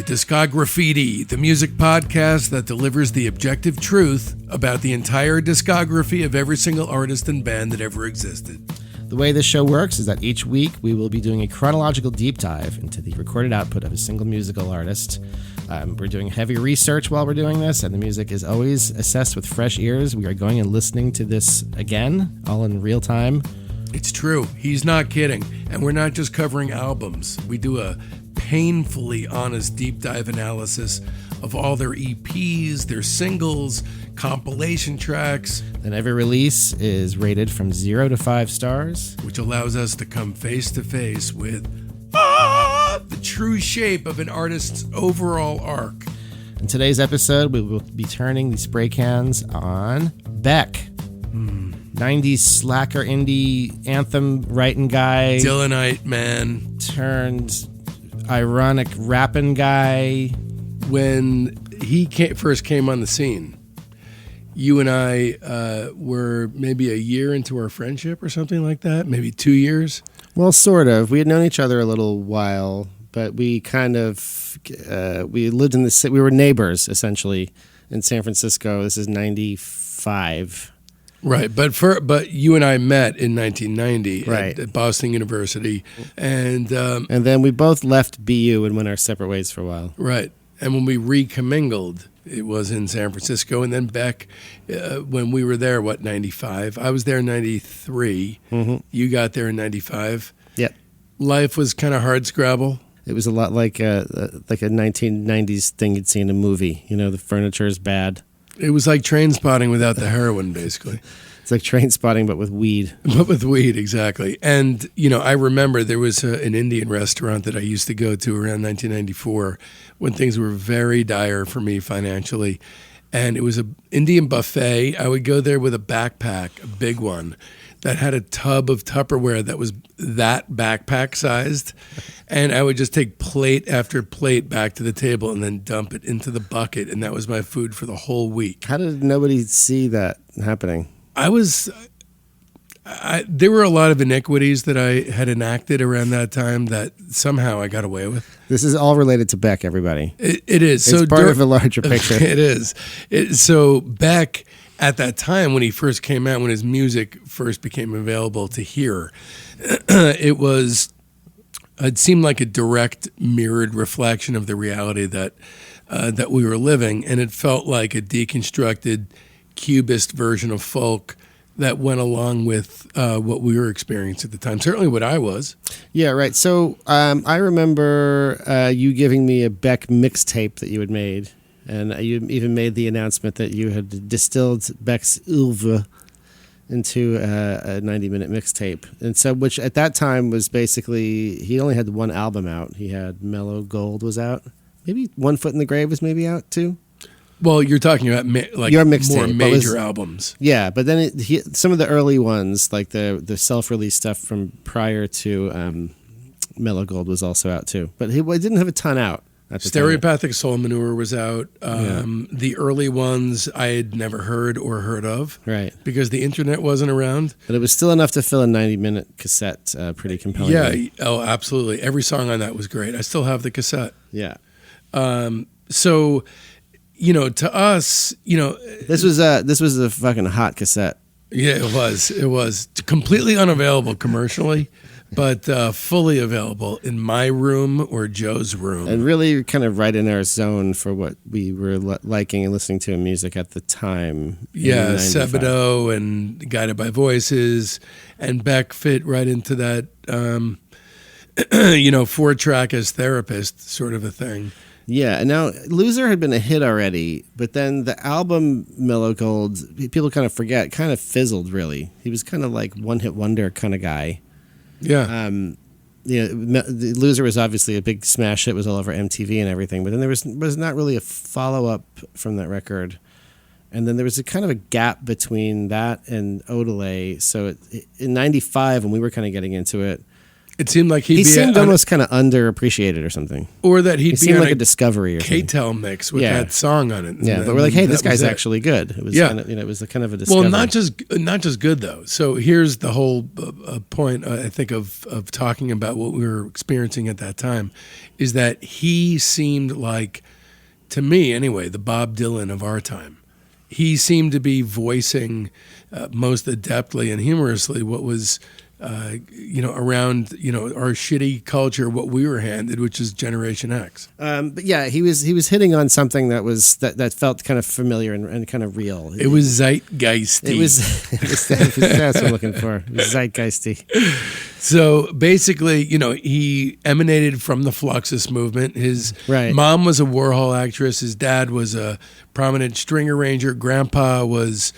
to Discography, the music podcast that delivers the objective truth about the entire discography of every single artist and band that ever existed. The way this show works is that each week we will be doing a chronological deep dive into the recorded output of a single musical artist. We're doing heavy research while we're doing this, and the music is always assessed with fresh ears. We are going and listening to this again, all in real time. It's true. He's not kidding. And we're not just covering albums. We do a painfully honest deep dive analysis of all their EPs, their singles, compilation tracks. And every release is rated from 0 to 5 stars, which allows us to come face to face with the true shape of an artist's overall arc. In today's episode, we will be turning the spray cans on Beck. 90s slacker indie anthem writing guy. Dylanite man. Turned ironic rapping guy. When he first came on the scene, you and I were maybe a year into our friendship or something like that, maybe 2 years. Well, sort of. We had known each other a little while, but we kind of, we lived in the city. We were neighbors, essentially, in San Francisco. This is 95. Right, but you and I met in 1990 right. at Boston University. And then we both left BU and went our separate ways for a while. Right. And when we recommingled, it was in San Francisco. And then Beck, when we were there, 95? I was there in 93. Mm-hmm. You got there in 95. Yep. Life was kind of hardscrabble. It was a lot like a 1990s thing you'd see in a movie. You know, the furniture is bad. It was like Train Spotting without the heroin, basically. It's like Train Spotting, but with weed. But with weed, exactly. And, I remember there was an Indian restaurant that I used to go to around 1994 when things were very dire for me financially. And it was an Indian buffet. I would go there with a backpack, a big one, that had a tub of Tupperware that was that backpack sized. And I would just take plate after plate back to the table and then dump it into the bucket. And that was my food for the whole week. How did nobody see that happening? There were a lot of iniquities that I had enacted around that time that somehow I got away with. This is all related to Beck, everybody. It is. It's part of a larger picture. It is. So Beck, at that time when he first came out, when his music first became available to hear, it seemed like a direct mirrored reflection of the reality that we were living, and it felt like a deconstructed Cubist version of folk that went along with what we were experiencing at the time. Certainly what I was. Yeah, right. So I remember you giving me a Beck mixtape that you had made, and you even made the announcement that you had distilled Beck's oeuvre into a 90-minute mixtape. And so, which at that time was basically, he only had one album out. He had Mellow Gold was out. Maybe One Foot in the Grave was maybe out too. Well, you're talking about your mixtape, more major albums. Yeah, but then some of the early ones, like the self-release stuff from prior to Mellow Gold was also out too. But he didn't have a ton out at the Stereopathic Soul Manure was out. Yeah. The early ones I had never heard of. Right. Because the internet wasn't around. But it was still enough to fill a 90-minute cassette pretty compelling. Yeah, oh, absolutely. Every song on that was great. I still have the cassette. Yeah. So... to us, this was a fucking hot cassette. Yeah, it was completely unavailable commercially, but fully available in my room or Joe's room. And really kind of right in our zone for what we were liking and listening to in music at the time. Yeah, Sebadoh and Guided by Voices, and Beck fit right into that, 4-track as Therapist sort of a thing. Yeah, and now Loser had been a hit already, but then the album Mellow Gold, people kind of forget, kind of fizzled really. He was kind of like one-hit wonder kind of guy. Yeah. Loser was obviously a big smash hit, was all over MTV and everything, but then there was not really a follow-up from that record. And then there was a kind of a gap between that and Odelay. So in 95, when we were kind of getting into it, It seemed like he seemed almost kind of underappreciated or something. Or that He seemed like a discovery or something. K-Tel mix with that song on it. Yeah, but we're like, hey, this guy's actually good. It was kind of, it was kind of a discovery. Well, not just good though. So here's the whole point I think of talking about what we were experiencing at that time, is that he seemed like, to me anyway, the Bob Dylan of our time. He seemed to be voicing most adeptly and humorously what was around our shitty culture, what we were handed, which is Generation X. But yeah, he was hitting on something that felt kind of familiar and kind of real. It was zeitgeisty. It was that's what I'm looking for. It was zeitgeisty. So basically, he emanated from the Fluxus movement. His Right. mom was a Warhol actress. His dad was a prominent string arranger. Grandpa was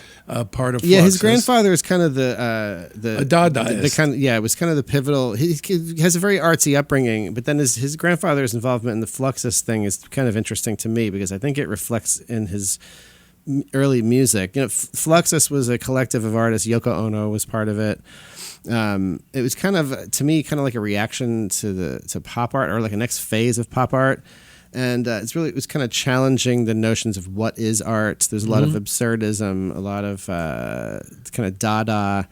part of Fluxus. Yeah, his grandfather is kind of a Dadaist. It was kind of the pivotal. He has a very artsy upbringing, but then his grandfather's involvement in the Fluxus thing is kind of interesting to me because I think it reflects in his early music. Fluxus was a collective of artists. Yoko Ono was part of it. It was kind of, to me, kind of like a reaction to pop art, or like a next phase of pop art. And it was kind of challenging the notions of what is art. There's a lot of absurdism, a lot of kind of Dada.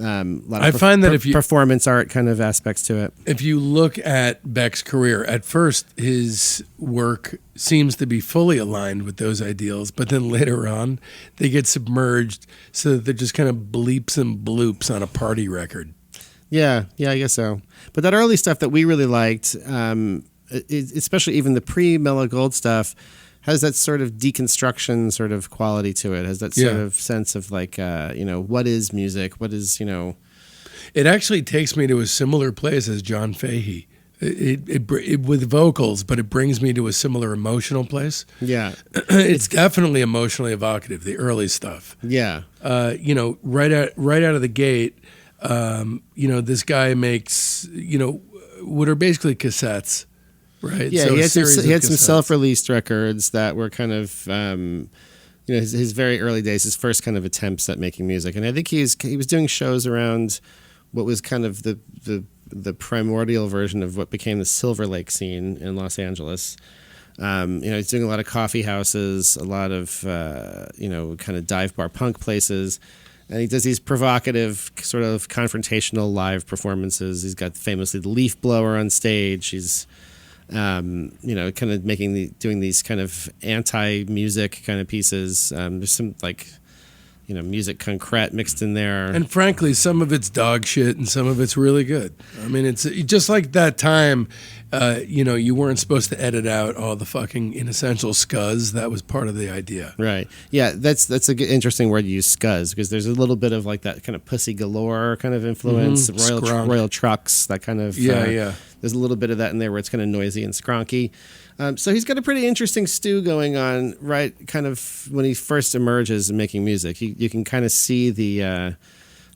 I find that if you performance art kind of aspects to it. If you look at Beck's career, at first his work seems to be fully aligned with those ideals, but then later on they get submerged so that they're just kind of bleeps and bloops on a party record. Yeah, I guess so. But that early stuff that we really liked, especially even the pre-Mellow Gold stuff, has that sort of deconstruction sort of quality to it. Has that sort of sense of like, what is music? What is, It actually takes me to a similar place as John Fahey. It with vocals, but it brings me to a similar emotional place. Yeah. It's definitely emotionally evocative, the early stuff. Yeah. Right out of the gate, this guy makes, what are basically cassettes. Right. Yeah, so he had some cassettes. self-released records that were kind of, his very early days, his first kind of attempts at making music. And I think he was doing shows around what was kind of the primordial version of what became the Silver Lake scene in Los Angeles. He's doing a lot of coffee houses, a lot of, kind of dive bar punk places. And he does these provocative, sort of confrontational live performances. He's got famously the leaf blower on stage. He's kind of doing these kind of anti-music kind of pieces. There's some music concrete mixed in there. And frankly, some of it's dog shit and some of it's really good. I mean, it's just like that time, you weren't supposed to edit out all the fucking inessential scuzz. That was part of the idea. Right. Yeah, that's a good, interesting word to use, scuzz, because there's a little bit of like that kind of Pussy Galore kind of influence, Royal Trucks, that kind of... Yeah. There's a little bit of that in there where it's kind of noisy and skronky. So he's got a pretty interesting stew going on, right? Kind of when he first emerges in making music, you can kind of see the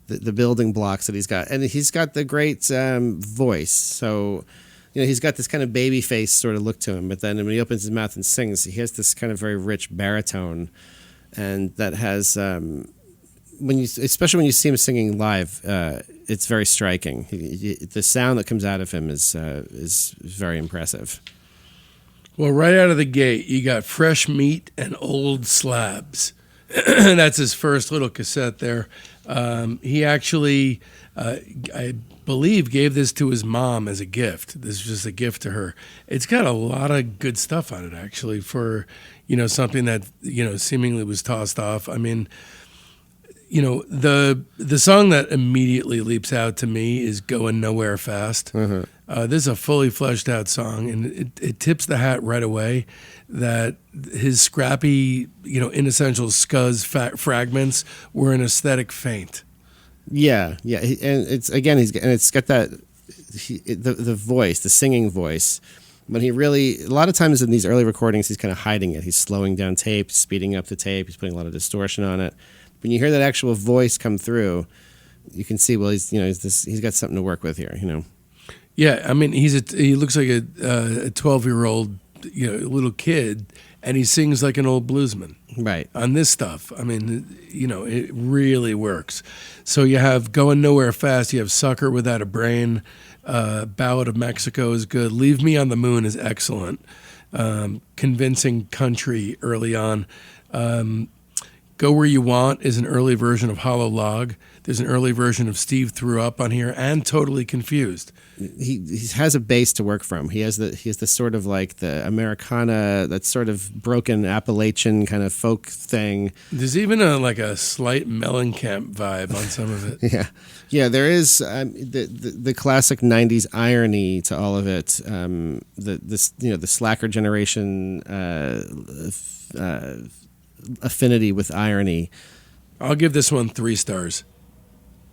building blocks that he's got, and he's got the great voice. So he's got this kind of baby face sort of look to him, but then when he opens his mouth and sings, he has this kind of very rich baritone, and that has especially when you see him singing live, it's very striking. The sound that comes out of him is very impressive. Well, right out of the gate, you got Fresh Meat and Old Slabs. That's his first little cassette there. He actually, I believe, gave this to his mom as a gift. This is just a gift to her. It's got a lot of good stuff on it, actually, for something that seemingly was tossed off. I mean, the song that immediately leaps out to me is "Going Nowhere Fast." Uh-huh. This is a fully fleshed out song, and it tips the hat right away that his scrappy, inessential scuzz fragments were an aesthetic feint. Yeah, and it's got that the voice, the singing voice. But a lot of times in these early recordings, he's kind of hiding it. He's slowing down tape, speeding up the tape. He's putting a lot of distortion on it. When you hear that actual voice come through, you can see, well, he's got something to work with here, Yeah, I mean, he looks like a 12-year-old, little kid, and he sings like an old bluesman. Right. On this stuff, I mean, it really works. So you have "Going Nowhere Fast," you have "Sucker Without a Brain," Ballad of Mexico is good. Leave Me on the Moon is excellent. Convincing country early on. Go Where You Want is an early version of Hollow Log. There's an early version of Steve Threw Up on here, and Totally Confused. He has a base to work from. He has the sort of like the Americana, that sort of broken Appalachian kind of folk thing. There's even a slight Mellencamp vibe on some of it. Yeah. There is the classic '90s irony to all of it. The slacker generation affinity with irony. I'll give this one 3 stars.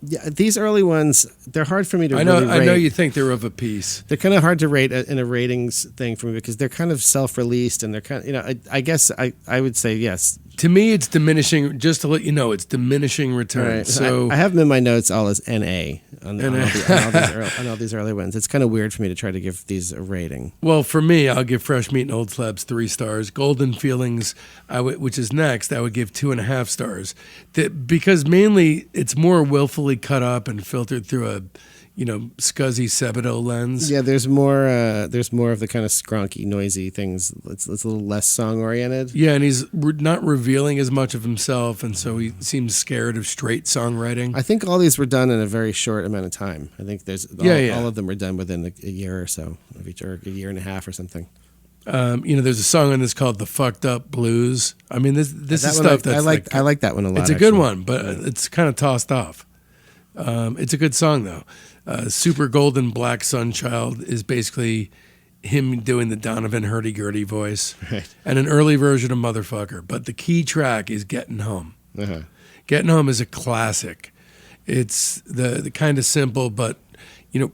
Yeah, these early ones, they're hard for me to I know. really rate. I know you think they're of a piece. They're kind of hard to rate in a ratings thing for me because they're kind of self-released and they're kind of, I guess I would say yes. To me, it's diminishing. Just to let you know, it's diminishing returns. Right. So I have them in my notes all as NA on all these early ones. It's kind of weird for me to try to give these a rating. Well, for me, I'll give Fresh Meat and Old Slabs 3 stars. Golden Feelings, which is next, I would give 2.5 stars. Because mainly it's more willfully cut up and filtered through a scuzzy Sebadoh lens. Yeah, there's more of the kind of skronky, noisy things. It's a little less song oriented. Yeah, and he's not revealing as much of himself, and so he seems scared of straight songwriting. I think all these were done in a very short amount of time. I think all of them were done within a year or so of each, or a year and a half or something. There's a song on this called "The Fucked Up Blues." I mean, this is stuff I like that one a lot. It's a good one, but it's kind of tossed off. It's a good song though. Super Golden Black Sunchild is basically him doing the Donovan hurdy-gurdy voice, right, and an early version of Motherfucker. But the key track is Getting Home. Uh-huh. Getting Home is a classic. It's the kind of simple but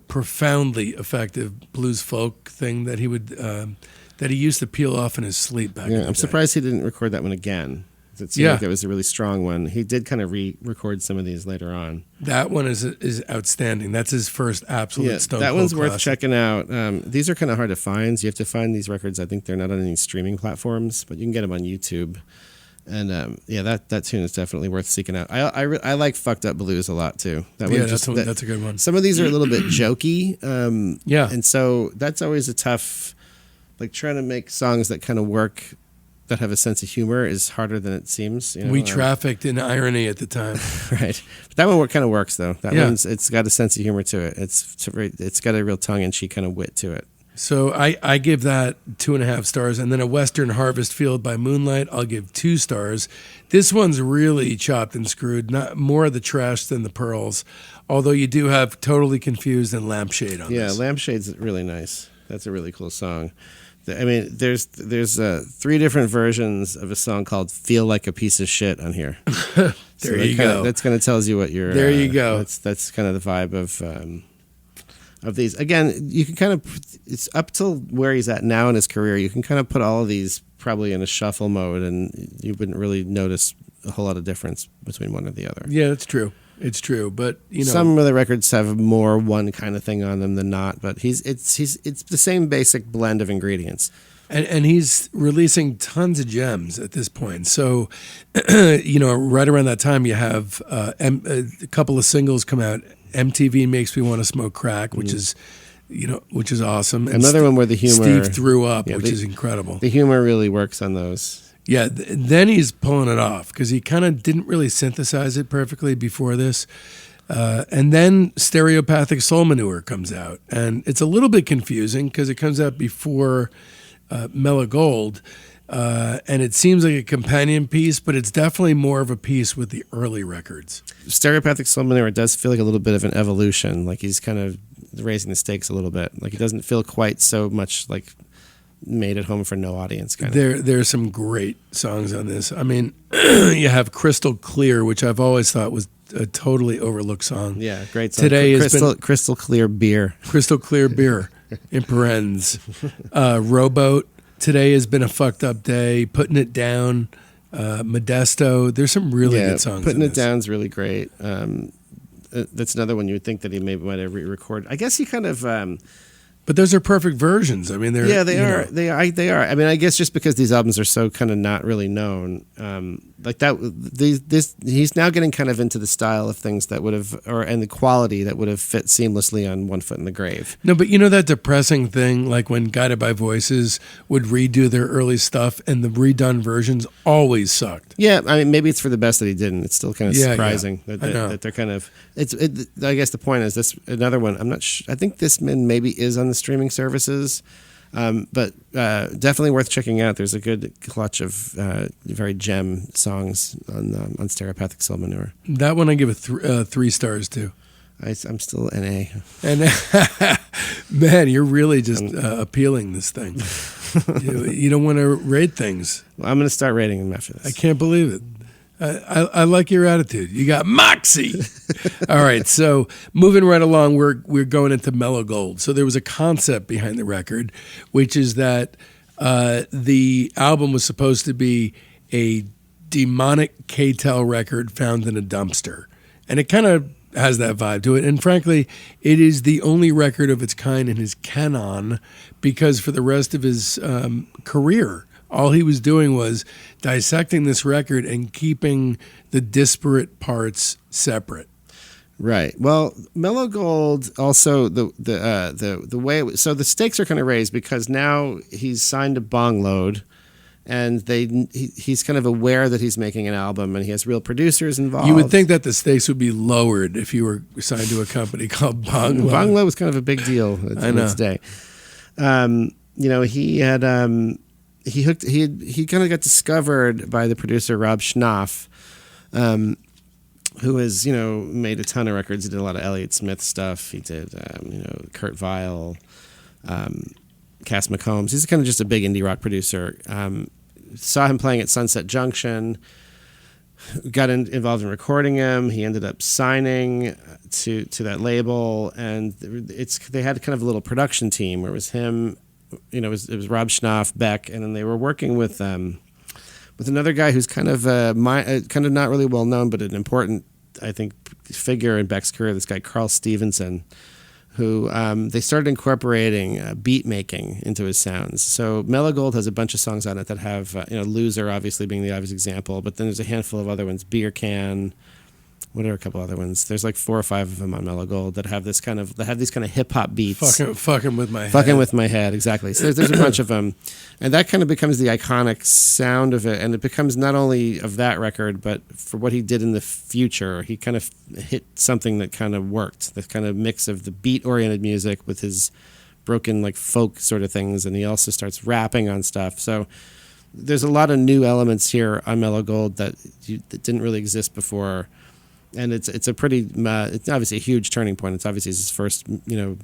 profoundly effective blues folk thing that he would that he used to peel off in his sleep back in the day. I'm surprised he didn't record that one again. It seemed like it was a really strong one. He did kind of re-record some of these later on. That one is outstanding. That's his first absolute Stone Cold that one's classic. worth checking out. These are kind of hard to find. So you have to find these records. I think they're not on any streaming platforms, but you can get them on YouTube. And that tune is definitely worth seeking out. I like Fucked Up Blues a lot too. That's a good one. Some of these are a little bit jokey. And so that's always a tough, like trying to make songs that kind of work, that have a sense of humor is harder than it seems. We trafficked in irony at the time. Right. But that one kind of works though. That one's, it's got a sense of humor to it. It's got a real tongue-in-cheek kind of wit to it. So I give that 2.5 stars, and then a Western Harvest Field by Moonlight, I'll give 2 stars. This one's really chopped and screwed, not more of the trash than the pearls, although you do have Totally Confused and Lampshade on this. Yeah, Lampshade's really nice. That's a really cool song. I mean, there's 3 different versions of a song called "Feel Like a Piece of Shit" on here. There you go. That's kind of tells you what you're. There you go. That's kind of the vibe of these. Again, you can kind of, it's up till where he's at now in his career. You can kind of put all of these probably in a shuffle mode, and you wouldn't really notice a whole lot of difference between one or the other. Yeah, that's true. It's true, but some of the records have more one kind of thing on them than not. But it's the same basic blend of ingredients, and he's releasing tons of gems at this point. So, right around that time, you have a couple of singles come out. MTV Makes Me Want to Smoke Crack, which is awesome. And another one where the humor, Steve Threw Up, which is incredible. The humor really works on those. Yeah, then he's pulling it off because he kind of didn't really synthesize it perfectly before this. And then Stereopathic Soul Manure comes out. And it's a little bit confusing because it comes out before Mellow Gold. And it seems like a companion piece, but it's definitely more of a piece with the early records. Stereopathic Soul Manure does feel like a little bit of an evolution. Like he's kind of raising the stakes a little bit. Like it doesn't feel quite so much like made at home for no audience kind of. There's some great songs on this. I mean, you have Crystal Clear, which I've always thought was a totally overlooked song. Yeah, great song. Today Crystal Clear Beer. Crystal Clear Beer in parens. Rowboat. Today has been a fucked up day. Putting It Down. Modesto. There's some really good songs. Putting It Down's really great. That's another one you would think that he might have re-recorded. I guess he kind of But those are perfect versions. I mean, they're they are. They are. I mean, I guess just because these albums are so kind of not really known, like that. He's now getting kind of into the style of things that would have, and the quality that would have fit seamlessly on One Foot in the Grave. No, but you know that depressing thing, like when Guided by Voices would redo their early stuff, and the redone versions always sucked. Yeah, I mean, maybe it's for the best that he didn't. It's still kind of surprising that they're kind of. I guess the point is this. Another one. I'm not. I think this man maybe is on the streaming services, but definitely worth checking out. There's a good clutch of very gem songs on Stereopathic Soul Manure. That one I give a 3 stars to. I'm still NA. And man, you're really just appealing this thing. You don't want to rate things. Well, I'm going to start rating them after this. I can't believe it. I like your attitude. You got moxie. All right, so moving right along, we're going into Mellow Gold. So there was a concept behind the record, which is that the album was supposed to be a demonic K-Tel record found in a dumpster. And it kind of has that vibe to it. And frankly, it is the only record of its kind in his canon, because for the rest of his career, all he was doing was dissecting this record and keeping the disparate parts separate. Right. Well, Mellow Gold also the way so the stakes are kind of raised because now he's signed to Bong Load, and he's kind of aware that he's making an album, and he has real producers involved. You would think that the stakes would be lowered if you were signed to a company called Bong Load. Bong Load was kind of a big deal in its day. He had. He kind of got discovered by the producer Rob Schnaff, who has made a ton of records. He did a lot of Elliott Smith stuff. He did Kurt Weill, Cass McCombs. He's kind of just a big indie rock producer. Saw him playing at Sunset Junction. Got involved in recording him. He ended up signing to that label, and they had kind of a little production team where it was him. It was Rob Schnaff, Beck, and then they were working with another guy who's kind of not really well known, but an important, I think, figure in Beck's career. This guy Carl Stevenson, who they started incorporating beat making into his sounds. So Mellow Gold has a bunch of songs on it that have Loser obviously being the obvious example, but then there's a handful of other ones. Beer Can. What are a couple other ones? There's like 4 or 5 of them on Mellow Gold that have these kind of hip hop beats. Fucking with my head. Fucking with my head, exactly. So there's a bunch of them, and that kind of becomes the iconic sound of it, and it becomes not only of that record, but for what he did in the future. He kind of hit something that kind of worked. The kind of mix of the beat-oriented music with his broken like folk sort of things, and he also starts rapping on stuff. So there's a lot of new elements here on Mellow Gold that didn't really exist before. And it's a pretty it's obviously a huge turning point. It's obviously his first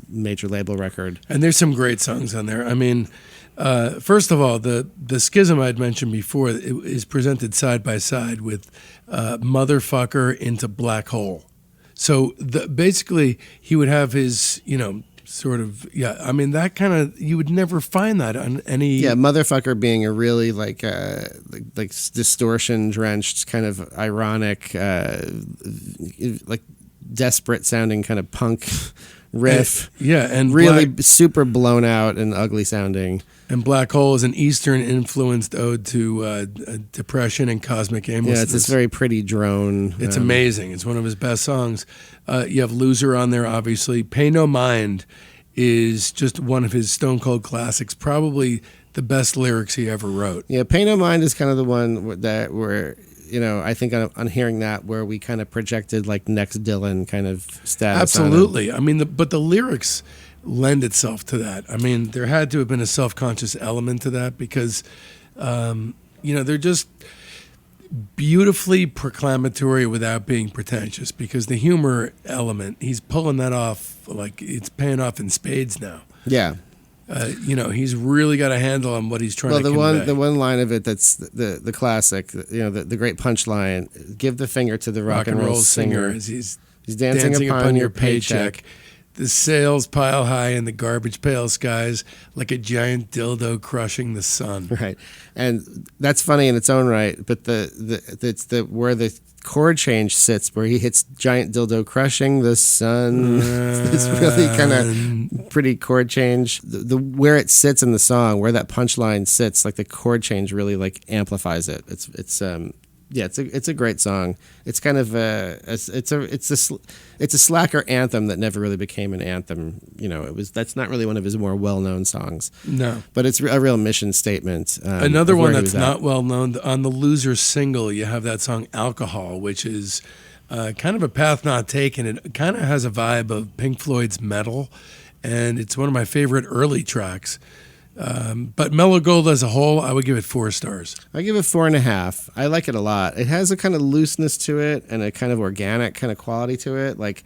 major label record. And there's some great songs on there. I mean, first of all, the Schism I'd mentioned before is presented side by side with Motherfucker into Black Hole. So basically he would have his sort of I mean that kind of you would never find that on any Motherfucker being a really like distortion drenched kind of ironic like desperate sounding kind of punk riff and really super blown out and ugly sounding. And Black Hole is an Eastern influenced ode to depression and cosmic aimlessness. It's this very pretty drone. It's amazing. It's one of his best songs. You have Loser on there, obviously. Pay No Mind is just one of his Stone Cold classics, probably the best lyrics he ever wrote. Yeah, Pay No Mind is kind of the one where I think on hearing that where we kind of projected like next Dylan kind of status. Absolutely. I mean, but the lyrics lend itself to that. I mean, there had to have been a self-conscious element to that because, they're just beautifully proclamatory without being pretentious because the humor element, he's pulling that off like it's paying off in spades now. Yeah. He's really got a handle on what he's trying to convey. The one line of it that's the classic, the great punchline, give the finger to the rock and roll singer. As he's dancing upon your paycheck. The sails pile high in the garbage pail skies like a giant dildo crushing the sun. Right, and that's funny in its own right. But it's the where the chord change sits, where he hits giant dildo crushing the sun. It's really kind of pretty chord change. The where it sits in the song, where that punchline sits, like the chord change really like amplifies it. It's a great song. It's kind of it's a slacker anthem that never really became an anthem. That's not really one of his more well-known songs. No, but it's a real mission statement. Another one that's not well known, on the Loser single, you have that song "Alcohol," which is kind of a path not taken. It kind of has a vibe of Pink Floyd's Metal, and it's one of my favorite early tracks. But Mellow Gold as a whole, I would give it 4 stars. I give it 4.5. I like it a lot. It has a kind of looseness to it and a kind of organic kind of quality to it. Like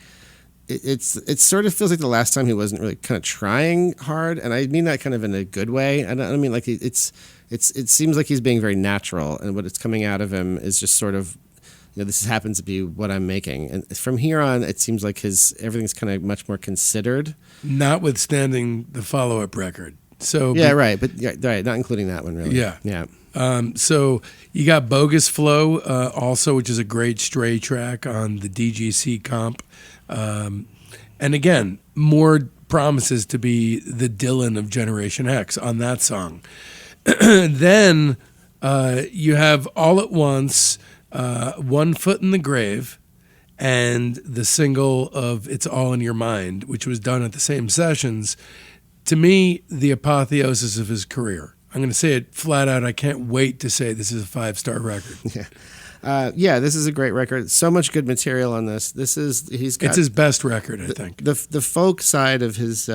it sort of feels like the last time he wasn't really kind of trying hard, and I mean that kind of in a good way. I don't mean like it seems like he's being very natural, and what it's coming out of him is just sort of, this happens to be what I'm making. And from here on, it seems like everything's kind of much more considered. Notwithstanding the follow-up record. So right, but right, not including that one really. Yeah. So you got Bogus Flow also, which is a great Stray track on the DGC comp, and again, more promises to be the Dylan of Generation X on that song. Then you have All at Once, One Foot in the Grave, and the single of It's All in Your Mind, which was done at the same sessions. To me, the apotheosis of his career. I'm going to say it flat out. I can't wait to say this is a 5-star record. This is a great record. So much good material on this. It's his best record, I think. The folk side of his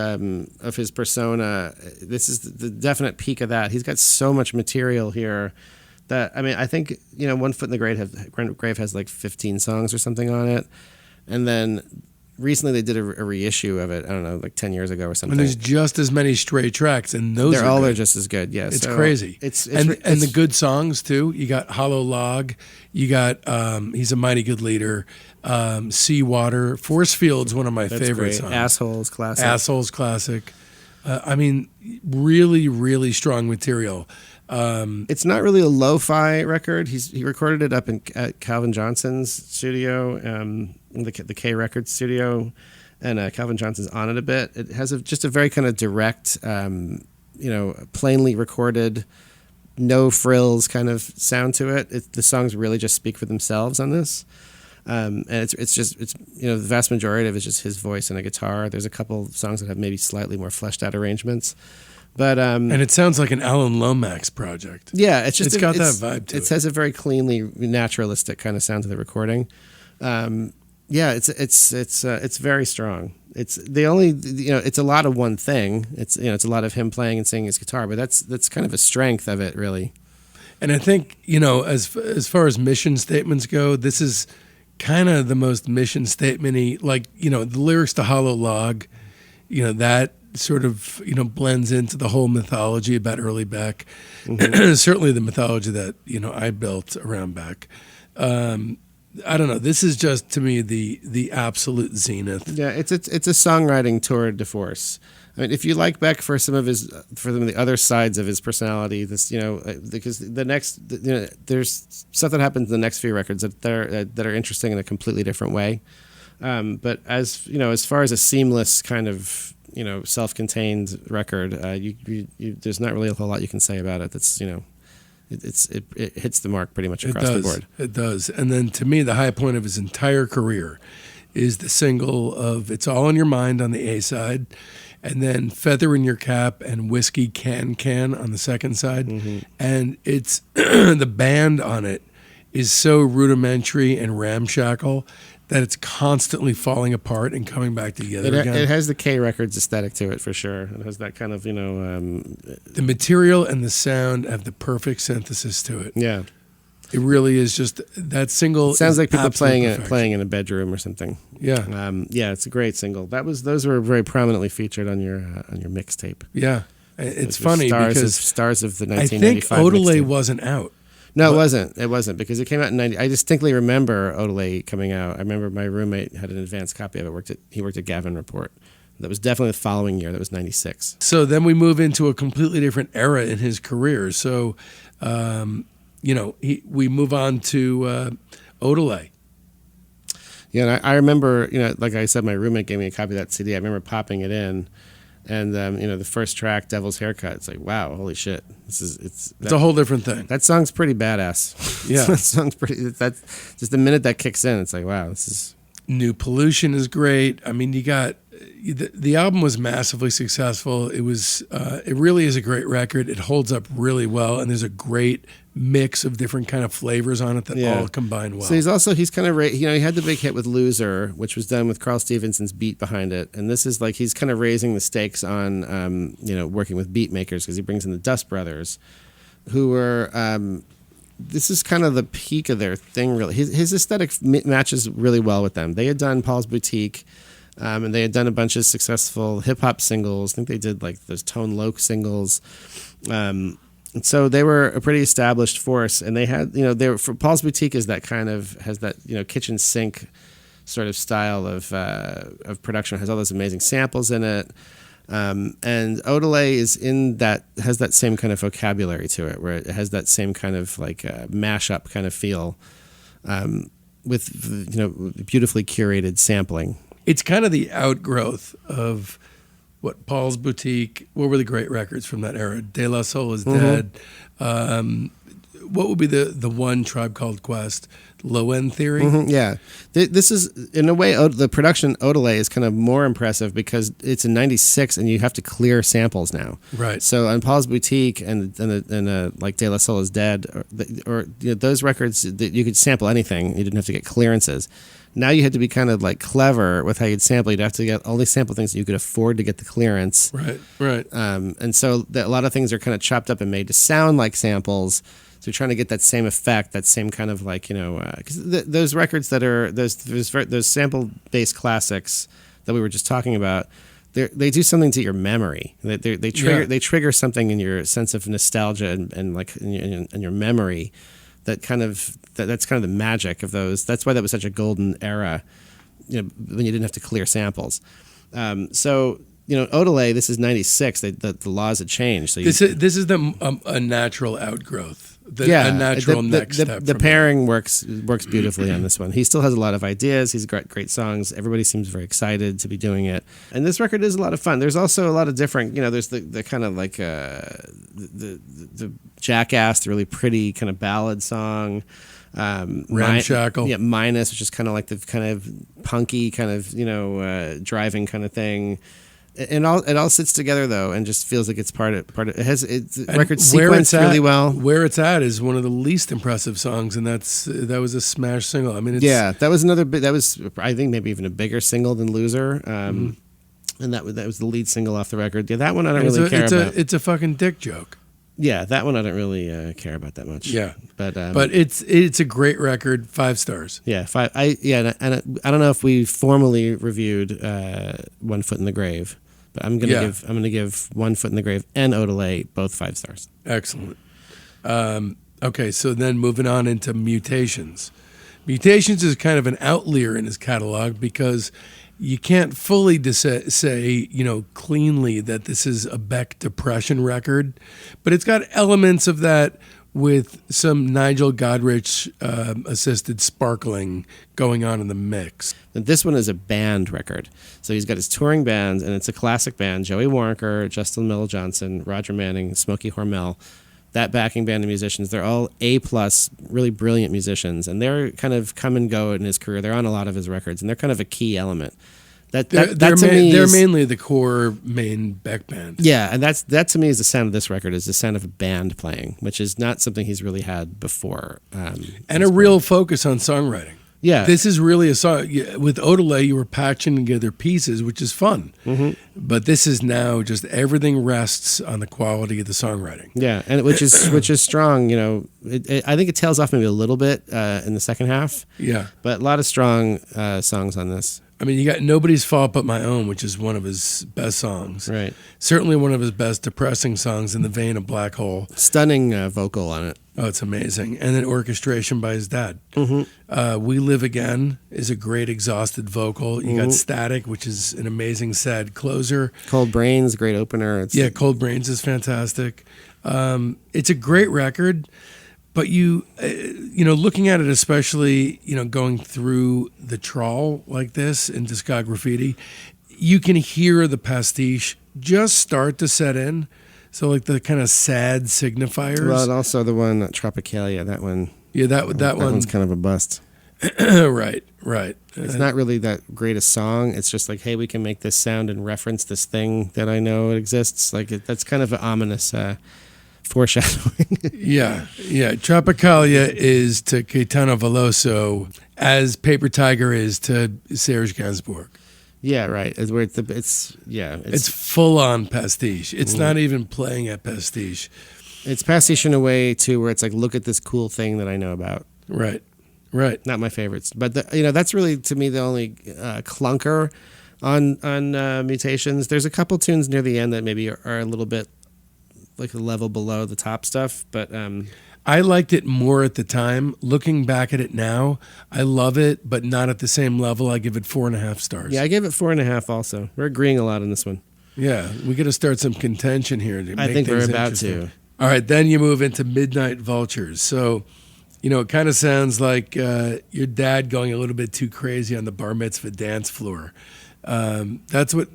persona. This is the definite peak of that. He's got so much material here that I think One Foot in the Grave has like 15 songs or something on it, and then recently they did a reissue of it, I don't know, like 10 years ago or something. And there's just as many Stray tracks, and those are just as good. Yeah, it's crazy. It's the good songs too. You got Hollow Log, you got He's a Mighty Good Leader, Seawater, Force Field's one of my favorite songs. Assholes classic. Really, really strong material. It's not really a lo-fi record. He recorded it up at Calvin Johnson's studio, the K Records studio, and Calvin Johnson's on it a bit. It has just a very kind of direct, plainly recorded, no frills kind of sound to it. The songs really just speak for themselves on this. And it's the vast majority of it is just his voice and a guitar. There's a couple songs that have maybe slightly more fleshed out arrangements. But and it sounds like an Alan Lomax project. Yeah, it's got that vibe to it. It has a very cleanly naturalistic kind of sound to the recording. It's very strong. It's the only it's a lot of one thing. It's a lot of him playing and singing his guitar, but that's kind of a strength of it, really. And I think as far as mission statements go, this is kind of the most mission statement-y. Like the lyrics to Hollow Log, that sort of blends into the whole mythology about early Beck. Mm-hmm. Certainly the mythology that I built around Beck. I don't know. This is just, to me, the absolute zenith. Yeah, it's a songwriting tour de force. I mean, if you like Beck for some of the other sides of his personality, because there's stuff that happens in the next few records that are interesting in a completely different way. But as far as a seamless kind of self-contained record, there's not really a whole lot you can say about it. That's it hits the mark pretty much across the board. It does. And then to me, the high point of his entire career is the single of "It's All in Your Mind" on the A side, and then "Feather in Your Cap" and "Whiskey Can on the second side. Mm-hmm. And it's the band on it is so rudimentary and ramshackle that it's constantly falling apart and coming back together again. It has the K Records aesthetic to it, for sure. It has that kind of, the material and the sound have the perfect synthesis to it. Yeah. It really is just, that single. It sounds like people playing in a bedroom or something. Yeah. It's a great single. Those were very prominently featured on your mixtape. Yeah. It's funny because stars of the 1995 I think Odelay wasn't out. No, it wasn't. It wasn't, because it came out in 90. I distinctly remember Odelay coming out. I remember my roommate had an advanced copy of it. He worked at Gavin Report, That was definitely the following year. That was 96. So then we move into a completely different era in his career. So, we move on to Odelay. Yeah, and I remember, like I said, my roommate gave me a copy of that CD. I remember popping it in, and the first track, "Devil's Haircut." It's like, wow, holy shit! It's a whole different thing. That song's pretty badass. Yeah, that song's pretty. That's just the minute that kicks in, it's like, wow, this is. New Pollution is great. I mean, you got the album was massively successful. It was it really is a great record. It holds up really well, and there's a great mix of different kind of flavors on it that all combine well. So he's kind of he had the big hit with Loser, which was done with Carl Stevenson's beat behind it, and this is like he's kind of raising the stakes on working with beat makers, because he brings in the Dust Brothers, who were. This is kind of the peak of their thing, really. His aesthetic matches really well with them. They had done Paul's Boutique, and they had done a bunch of successful hip-hop singles. I think they did like those Tone Loc singles. And so they were a pretty established force, and they had, for Paul's Boutique has that kitchen sink sort of style of production. It has all those amazing samples in it. And Odelay has that same kind of vocabulary to it, where it has that same kind of like mashup kind of feel, with beautifully curated sampling. It's kind of the outgrowth of what Paul's Boutique. What were the great records from that era? De La Soul is Dead. What would be the one Tribe Called Quest? Low End Theory? Mm-hmm, yeah. This is, in a way, the production Odelay is kind of more impressive because it's in 96 and you have to clear samples now. Right. So on Paul's Boutique and like De La Soul is Dead, or those records, that you could sample anything. You didn't have to get clearances. Now you had to be kind of like clever with how you'd sample. You'd have to only sample things that you could afford to get the clearance. Right. And so a lot of things are kind of chopped up and made to sound like samples. So you're trying to get that same effect, that same kind of like, because those records that are those sample-based classics that we were just talking about, they do something to your memory. They trigger something in your sense of nostalgia and like in your memory. That's kind of the magic of those. That's why that was such a golden era, when you didn't have to clear samples. Odelay, this is 96. The laws had changed. So this is a natural outgrowth. A natural next step. The pairing works beautifully on this one. He still has a lot of ideas. He's got great songs. Everybody seems very excited to be doing it. And this record is a lot of fun. There's also a lot of different, there's the kind of like the Jackass, the really pretty kind of ballad song. Ramshackle. Minus, which is kind of like the kind of punky kind of, driving kind of thing. And it all sits together though, and just feels like it's part of it. The record sequenced really well. Where it's at is one of the least impressive songs, and that was a smash single. I mean, that was another. That was, I think, maybe even a bigger single than Loser. And that was the lead single off the record. Yeah, that one I don't really care about. It's a fucking dick joke. Yeah, that one I don't really care about that much. Yeah, but it's a great record. 5 stars. Yeah, 5. I don't know if we formally reviewed One Foot in the Grave. But I'm gonna give One Foot in the Grave and Odelay both 5 stars. Excellent. Okay, so then moving on into Mutations. Mutations is kind of an outlier in his catalog because you can't fully say cleanly that this is a Beck depression record, but it's got elements of that with some Nigel Godrich assisted sparkling going on in the mix. And this one is a band record. So he's got his touring band, and it's a classic band. Joey Waronker, Justin Mill Johnson, Roger Manning, Smokey Hormel. That backing band of musicians, they're all A+, really brilliant musicians, and they're kind of come and go in his career. They're on a lot of his records, and they're kind of a key element. They're mainly the core main Beck band. Yeah, and that to me is the sound of this record, is the sound of a band playing, which is not something he's really had before. And a real focus on songwriting. Yeah. This is really a song. With Odelay, you were patching together pieces, which is fun. Mm-hmm. But this is now just everything rests on the quality of the songwriting. Yeah, and which is strong. I think it tails off maybe a little bit in the second half. Yeah. But a lot of strong songs on this. I mean, you got Nobody's Fault But My Own, which is one of his best songs. Right. Certainly one of his best depressing songs in the vein of Black Hole. Stunning vocal on it. Oh, it's amazing. And then orchestration by his dad. Mm-hmm. We Live Again is a great exhausted vocal. You Mm-hmm. got Static, which is an amazing sad closer. Cold Brains, great opener. It's Cold Brains is fantastic. It's a great record, but looking at it, especially, going through the trawl like this in Discography, you can hear the pastiche just start to set in. So like the kind of sad signifiers. Well, and also the one Tropicalia. That one. Yeah, that one's kind of a bust. Right. It's not really that great a song. It's just like, hey, we can make this sound and reference this thing that I know exists. Like that's kind of an ominous foreshadowing. Yeah. Tropicalia is to Caetano Veloso as Paper Tiger is to Serge Gainsbourg. Yeah, right. It's full on pastiche. It's not even playing at pastiche. It's pastiche in a way too, where it's like, look at this cool thing that I know about. Right. Not my favorites, but that's really to me the only clunker on Mutations. There's a couple tunes near the end that maybe are a little bit like a level below the top stuff, but I liked it more at the time. Looking back at it now, I love it, but not at the same level. I give it 4.5 stars. Yeah, I gave it 4.5 also. We're agreeing a lot on this one. Yeah, we got to start some contention here. I think we're about to. All right, then you move into Midnight Vultures. So, it kind of sounds like your dad going a little bit too crazy on the bar mitzvah dance floor. That's what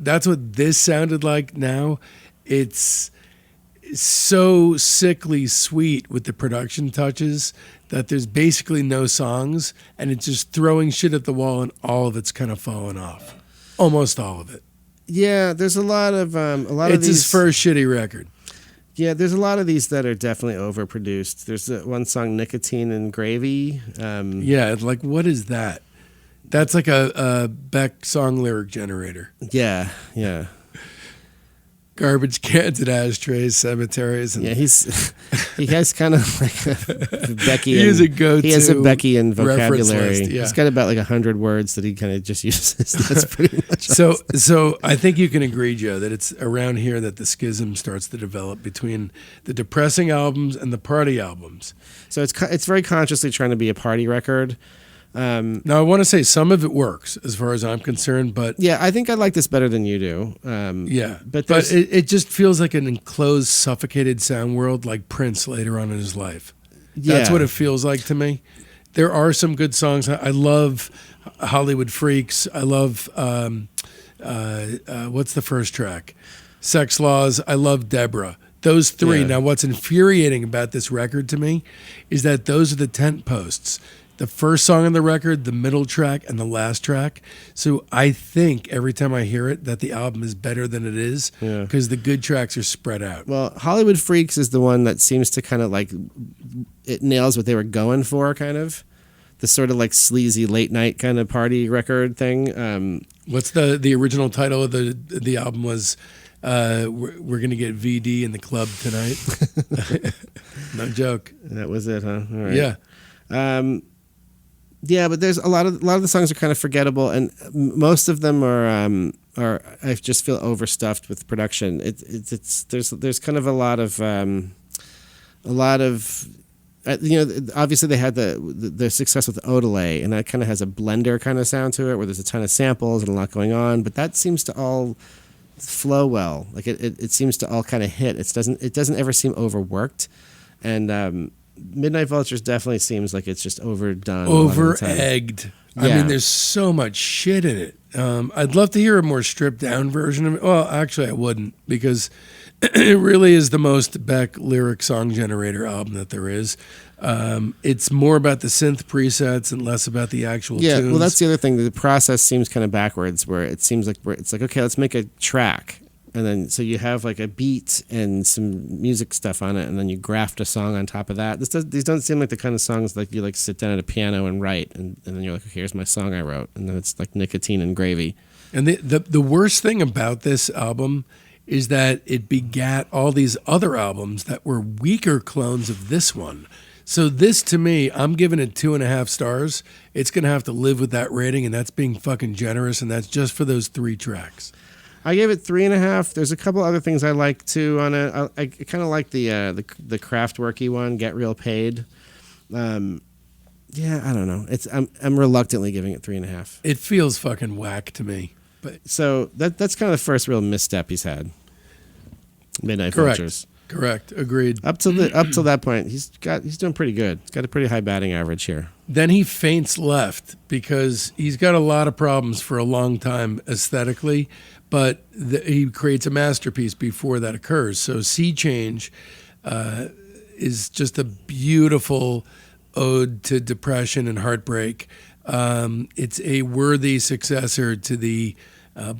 this sounded like now. It's so sickly sweet with the production touches that there's basically no songs, and it's just throwing shit at the wall, and all of it's kind of falling off. Almost all of it. Yeah, there's a lot of It's these, his first shitty record. Yeah, there's a lot of these that are definitely overproduced. There's one song, Nicotine and Gravy. Yeah, like what is that? That's like a Beck song lyric generator. Yeah. Garbage cans and ashtrays, cemeteries. And yeah, he has kind of like a Beckian. He has a go-to. He has a Beckian vocabulary. List, yeah. He's got about like 100 words that he kind of just uses. That's pretty much. So I think you can agree, Joe, that it's around here that the schism starts to develop between the depressing albums and the party albums. So it's very consciously trying to be a party record. Now, I want to say some of it works as far as I'm concerned, but yeah, I think I like this better than you do. But it just feels like an enclosed, suffocated sound world like Prince later on in his life. That's what it feels like to me. There are some good songs. I love Hollywood Freaks. I love, what's the first track? Sex Laws. I love Deborah. Those three. Yeah. Now, what's infuriating about this record to me is that those are the tent posts. The first song on the record, the middle track, and the last track. So I think every time I hear it that the album is better than it is because the good tracks are spread out. Well, Hollywood Freaks is the one that seems to kind of like, it nails what they were going for, kind of. The sort of like sleazy late night kind of party record thing. What's the original title of the album was... we're gonna get VD in the club tonight. No joke. That was it, huh? All right. Yeah. Yeah, but there's a lot of the songs are kind of forgettable, and most of them are I just feel overstuffed with production. There's kind of a lot of obviously they had the success with Odelay, and that kind of has a blender kind of sound to it, where there's a ton of samples and a lot going on, but that seems to all flow well. Like it seems to all kind of hit. It doesn't ever seem overworked, and Midnight Vultures definitely seems like it's just overdone, over-egged. Yeah. I mean, there's so much shit in it. I'd love to hear a more stripped down version of it. Well, actually, I wouldn't, because it really is the most Beck lyric song generator album that there is. It's more about the synth presets and less about the actual tunes. Well, that's the other thing. The process seems kind of backwards, where it seems like it's like, okay, let's make a track. And then so you have like a beat and some music stuff on it, and then you graft a song on top of that. These don't seem like the kind of songs like you like sit down at a piano and write, and then you're like, okay, here's my song I wrote, and then it's like Nicotine and Gravy. And the worst thing about this album is that it begat all these other albums that were weaker clones of this one. So this, to me, I'm giving it 2.5 stars. It's going to have to live with that rating, and that's being fucking generous, and that's just for those 3 tracks. I gave it 3.5. There's a couple other things I like too on it. I kind of like the Kraftwerky one, Get Real Paid. Yeah, I don't know. I'm reluctantly giving it 3.5. It feels fucking whack to me. But so that's kind of the first real misstep he's had. Midnight Vultures. Correct. Agreed. Up till that point, he's doing pretty good. He's got a pretty high batting average here. Then he faints left because he's got a lot of problems for a long time aesthetically, but he creates a masterpiece before that occurs. So Sea Change is just a beautiful ode to depression and heartbreak. It's a worthy successor to the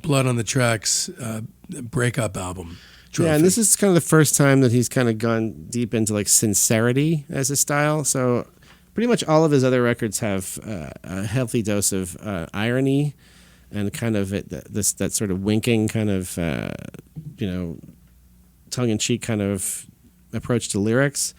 Blood on the Tracks breakup album. Trophy. Yeah, and this is kind of the first time that he's kind of gone deep into like sincerity as a style. So pretty much all of his other records have a healthy dose of irony and kind of that sort of winking kind of tongue-in-cheek kind of approach to lyrics.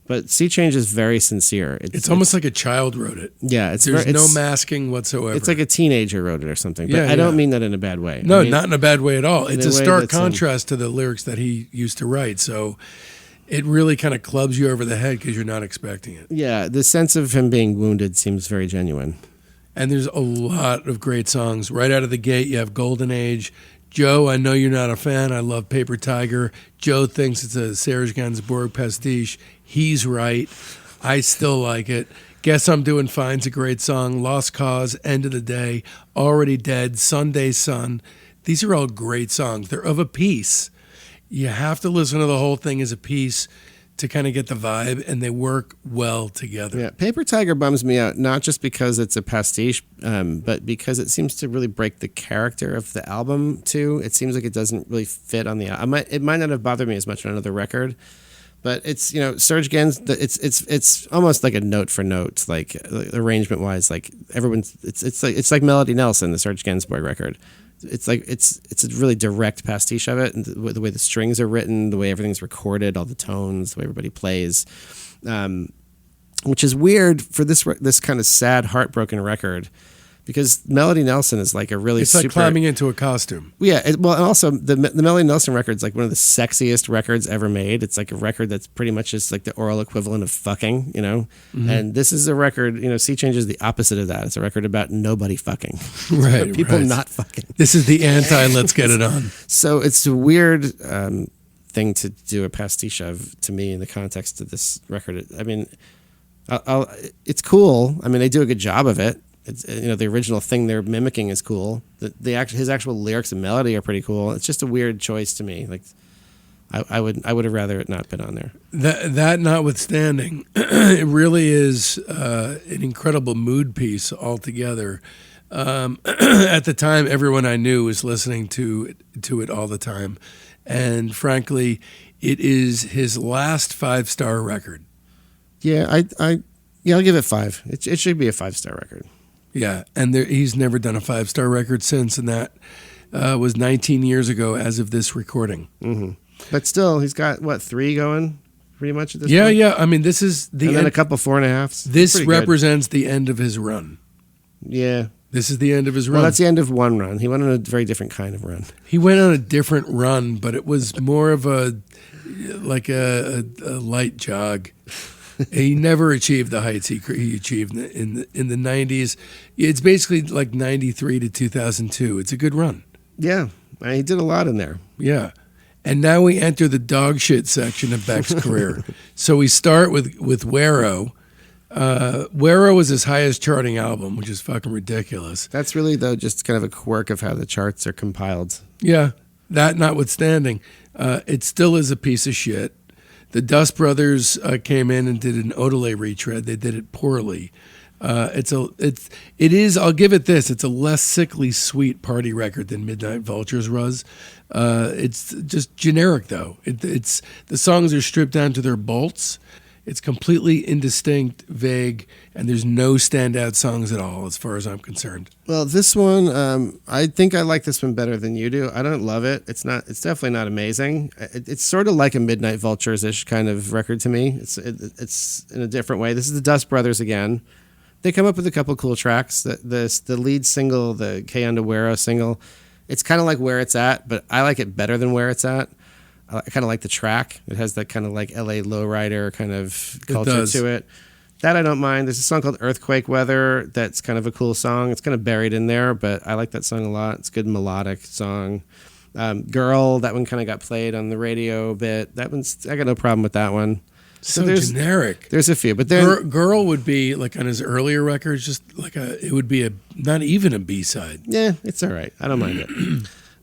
But Sea Change is very sincere. It's almost like a child wrote it. Yeah, there's no masking whatsoever. It's like a teenager wrote it or something. But I don't mean that in a bad way. No, I mean, not in a bad way at all. It's a stark contrast to the lyrics that he used to write. So it really kind of clubs you over the head because you're not expecting it. Yeah, the sense of him being wounded seems very genuine. And there's a lot of great songs. Right out of the gate, you have Golden Age. Joe, I know you're not a fan. I love Paper Tiger. Joe thinks it's a Serge Gainsbourg pastiche. He's right. I still like it. Guess I'm Doing Fine's a great song. Lost Cause, End of the Day, Already Dead, Sunday Sun. These are all great songs. They're of a piece. You have to listen to the whole thing as a piece to kind of get the vibe, and they work well together. Yeah, Paper Tiger bums me out, not just because it's a pastiche, but because it seems to really break the character of the album, too. It seems like it doesn't really fit on the album. It might not have bothered me as much on another record, but it's, Serge Gainsbourg, it's almost like a note for note, like arrangement-wise, like everyone's, it's like Melody Nelson, the Serge Gainsbourg record. It's like it's a really direct pastiche of it, and the way the strings are written, the way everything's recorded, all the tones, the way everybody plays, which is weird for this kind of sad, heartbroken record, because Melody Nelson is like a really it's like climbing into a costume. Yeah, and also the Melody Nelson record is like one of the sexiest records ever made. It's like a record that's pretty much just like the oral equivalent of fucking, Mm-hmm. And this is a record, Sea Change is the opposite of that. It's a record about nobody fucking. Right. People not fucking. This is the anti-let's get it on. So it's a weird thing to do a pastiche of, to me, in the context of this record. I mean, it's cool. I mean, they do a good job of it. It's, the original thing they're mimicking is cool. His actual lyrics and melody are pretty cool. It's just a weird choice to me. Like, I would have rather it not been on there. That notwithstanding, it really is an incredible mood piece altogether. At the time, everyone I knew was listening to it all the time, and frankly, it is his last 5-star record. Yeah, I'll give it 5. It should be a 5-star record. Yeah, and he's never done a 5-star record since, and that was 19 years ago as of this recording. Mm-hmm. But still, he's got, 3 going pretty much at this point? Yeah. I mean, this is the and then a couple 4.5s. This represents the end of his run. Yeah. This is the end of his run. Well, that's the end of one run. He went on a very different kind of run. He went on a different run, but it was more of a light jog. He never achieved the heights he achieved in the 90s. It's basically like 93 to 2002. It's a good run. Yeah, he did a lot in there. Yeah. And now we enter the dog shit section of Beck's career. So we start with Wero. Wero was his highest charting album, which is fucking ridiculous. That's really, though, just kind of a quirk of how the charts are compiled. Yeah, that notwithstanding, it still is a piece of shit. The Dust Brothers came in and did an Odelay retread. They did it poorly. It is. I'll give it this. It's a less sickly sweet party record than Midnight Vultures was. It's just generic though. It's the songs are stripped down to their bolts. It's completely indistinct, vague, and there's no standout songs at all as far as I'm concerned. Well, this one, I think I like this one better than you do. I don't love it. It's definitely not amazing. It's sort of like a Midnight Vultures-ish kind of record to me. It's in a different way. This is the Dust Brothers again. They come up with a couple cool tracks. The lead single, the Que Ando Wero single, It's kind of like Where It's At, but I like it better than Where It's At. I kind of like the track. It has that kind of like LA lowrider kind of culture to it. That I don't mind. There's a song called Earthquake Weather that's kind of a cool song. It's kind of buried in there, but I like that song a lot. It's a good melodic song. Girl, that one kind of got played on the radio a bit. I got no problem with that one. So generic. There's a few, but then Girl would be like on his earlier records, just like it would be not even a B-side. Yeah, it's all right. I don't mind it.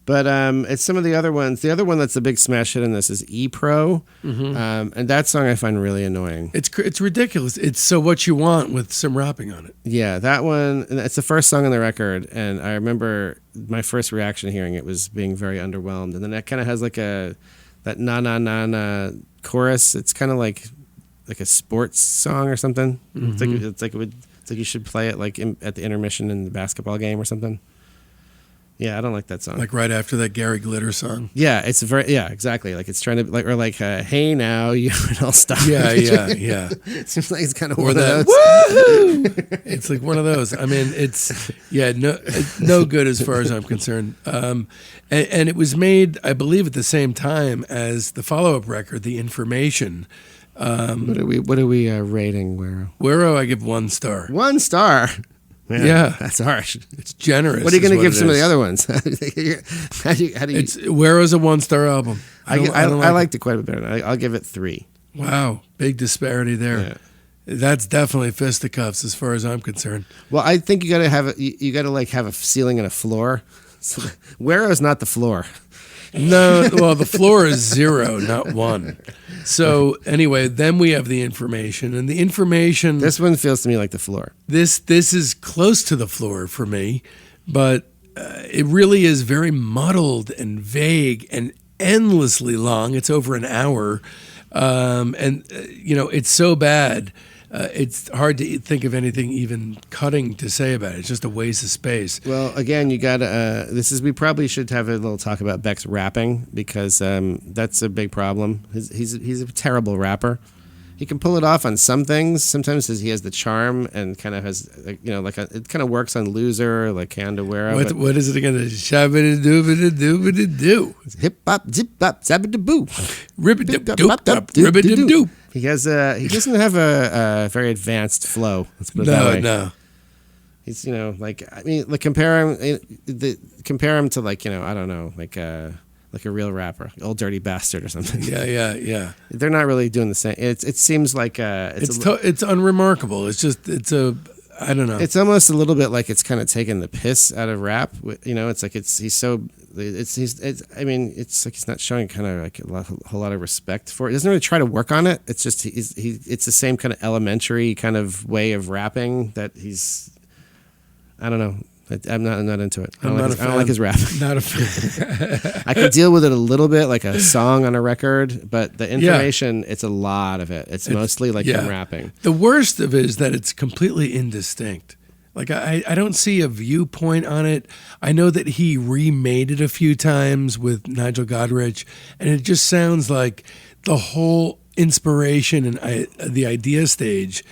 But it's some of the other ones. The other one that's a big smash hit in this is E-Pro. And that song I find really annoying. It's ridiculous. It's So What You Want with some rapping on it. Yeah, that one, it's the first song on the record. And I remember my first reaction hearing it was being very underwhelmed. And then that kind of has like that na chorus. It's kind of like a sports song or something. It's like you should play it like at the intermission in the basketball game or something. Yeah, I don't like that song. Like right after that Gary Glitter song. Yeah, exactly. Like it's trying to hey now you all stop. Yeah. It seems like it's kind of one of those. Woohoo! It's like one of those. I mean, it's no good as far as I'm concerned. And it was made, I believe, at the same time as the follow-up record, The Information. What are we rating Wero? Wero, I give 1 star. 1 star. Man, yeah, that's harsh. It's generous. What are you going to give some of the other ones? how do you? Wero's a 1-star album. I liked it quite a bit better. I'll give it 3. Wow, big disparity there. Yeah. That's definitely fisticuffs as far as I'm concerned. Well, I think you got to have a ceiling and a floor. So Wero's not the floor. No, well, the floor is 0, not 1. So anyway, then we have The Information, and The Information. This one feels to me like the floor. This is close to the floor for me, but it really is very muddled and vague and endlessly long. It's over an hour, it's so bad. It's hard to think of anything even cutting to say about it. It's just a waste of space. Well, again, you got we probably should have a little talk about Beck's rapping because that's a big problem. He's a terrible rapper. He can pull it off on some things. Sometimes he has the charm and kind of has, it kind of works on Loser, like Candawera. What is it again? Shabba-da-doo-ba-da-doo-ba-da-doo. Hip-hop, zip-bop, zabba-da-boo. Ribba-dip-doop-dop, He doesn't have a very advanced flow. Let's put it that way. No. He's, compare him to I don't know, like a real rapper, Old Dirty Bastard or something. Yeah. They're not really doing the same. It seems like it's unremarkable. I don't know. It's almost a little bit like it's kind of taking the piss out of rap. It's like it's like he's not showing kind of like a whole lot of respect for it. He doesn't really try to work on it. It's just it's the same kind of elementary kind of way of rapping that he's. I don't know. I'm not into it. I don't like his rap. Not a fan. I can deal with it a little bit, like a song on a record, but the Information, it's a lot of it. It's mostly like him rapping. The worst of it is that it's completely indistinct. Like I don't see a viewpoint on it. I know that he remade it a few times with Nigel Godrich, and it just sounds like the whole inspiration and the idea stage.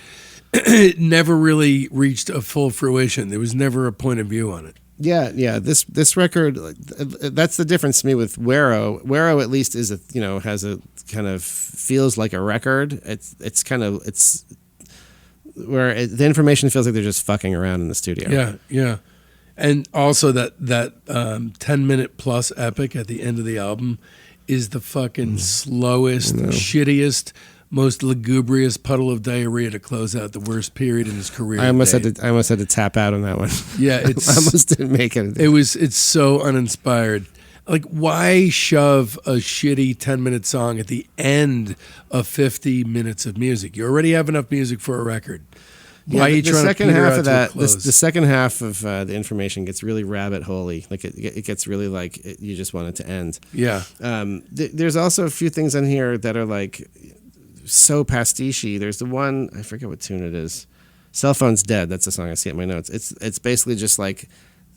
It never really reached a full fruition. There was never a point of view on it. Yeah. This record, that's the difference to me with Wero. Wero at least has a kind of feels like a record. It's where the Information feels like they're just fucking around in the studio. Yeah. And also that 10-minute plus epic at the end of the album is the fucking slowest, shittiest, most lugubrious puddle of diarrhea to close out the worst period in his career. I almost had to tap out on that one. Yeah, I almost didn't make it. It's so uninspired. Like, why shove a shitty 10-minute song at the end of 50 minutes of music? You already have enough music for a record. Why are you trying to peter out to a close? The second half of the Information gets really rabbit holey. Like it gets really like you just want it to end. Yeah. There's also a few things on here that are like so pastiche-y. There's the one, I forget what tune it is. Cell Phone's Dead. That's the song I see in my notes. It's basically just like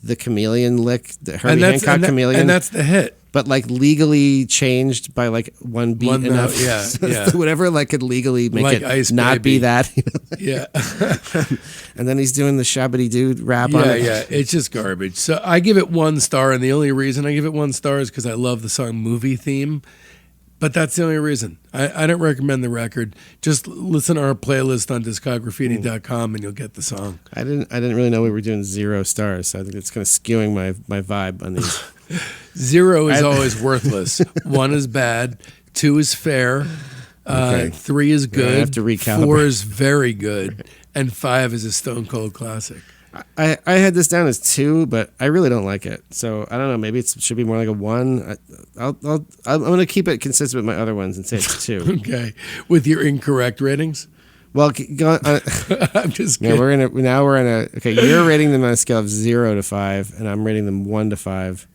the Chameleon lick, the Herbie and Hancock Chameleon, and that's the hit. but like legally changed by like one beat One enough. note, yeah, so yeah. whatever like could legally make Like it Ice not Baby. be that. Yeah. And then he's doing the Shabbity Doo rap on Yeah, it. yeah, it's just garbage. So I give it 1 star, and the only reason I give it 1 star is because I love the song "Movie Theme." But that's the only reason. I don't recommend the record. Just listen to our playlist on discography.com, and you'll get the song. I didn't really know we were doing 0 stars, so I think it's kind of skewing my vibe on these. 0 is always worthless. 1 is bad. 2 is fair. Okay. 3 is good. I have to recalibrate. 4 is very good. And 5 is a stone cold classic. I had this down as 2, but I really don't like it. So I don't know. Maybe it should be more like a 1. I'm going to keep it consistent with my other ones and say it's 2. Okay. With your incorrect ratings? Well, I'm just yeah, kidding. we're in a. Okay, you're rating them on a scale of 0 to 5, and I'm rating them 1 to 5.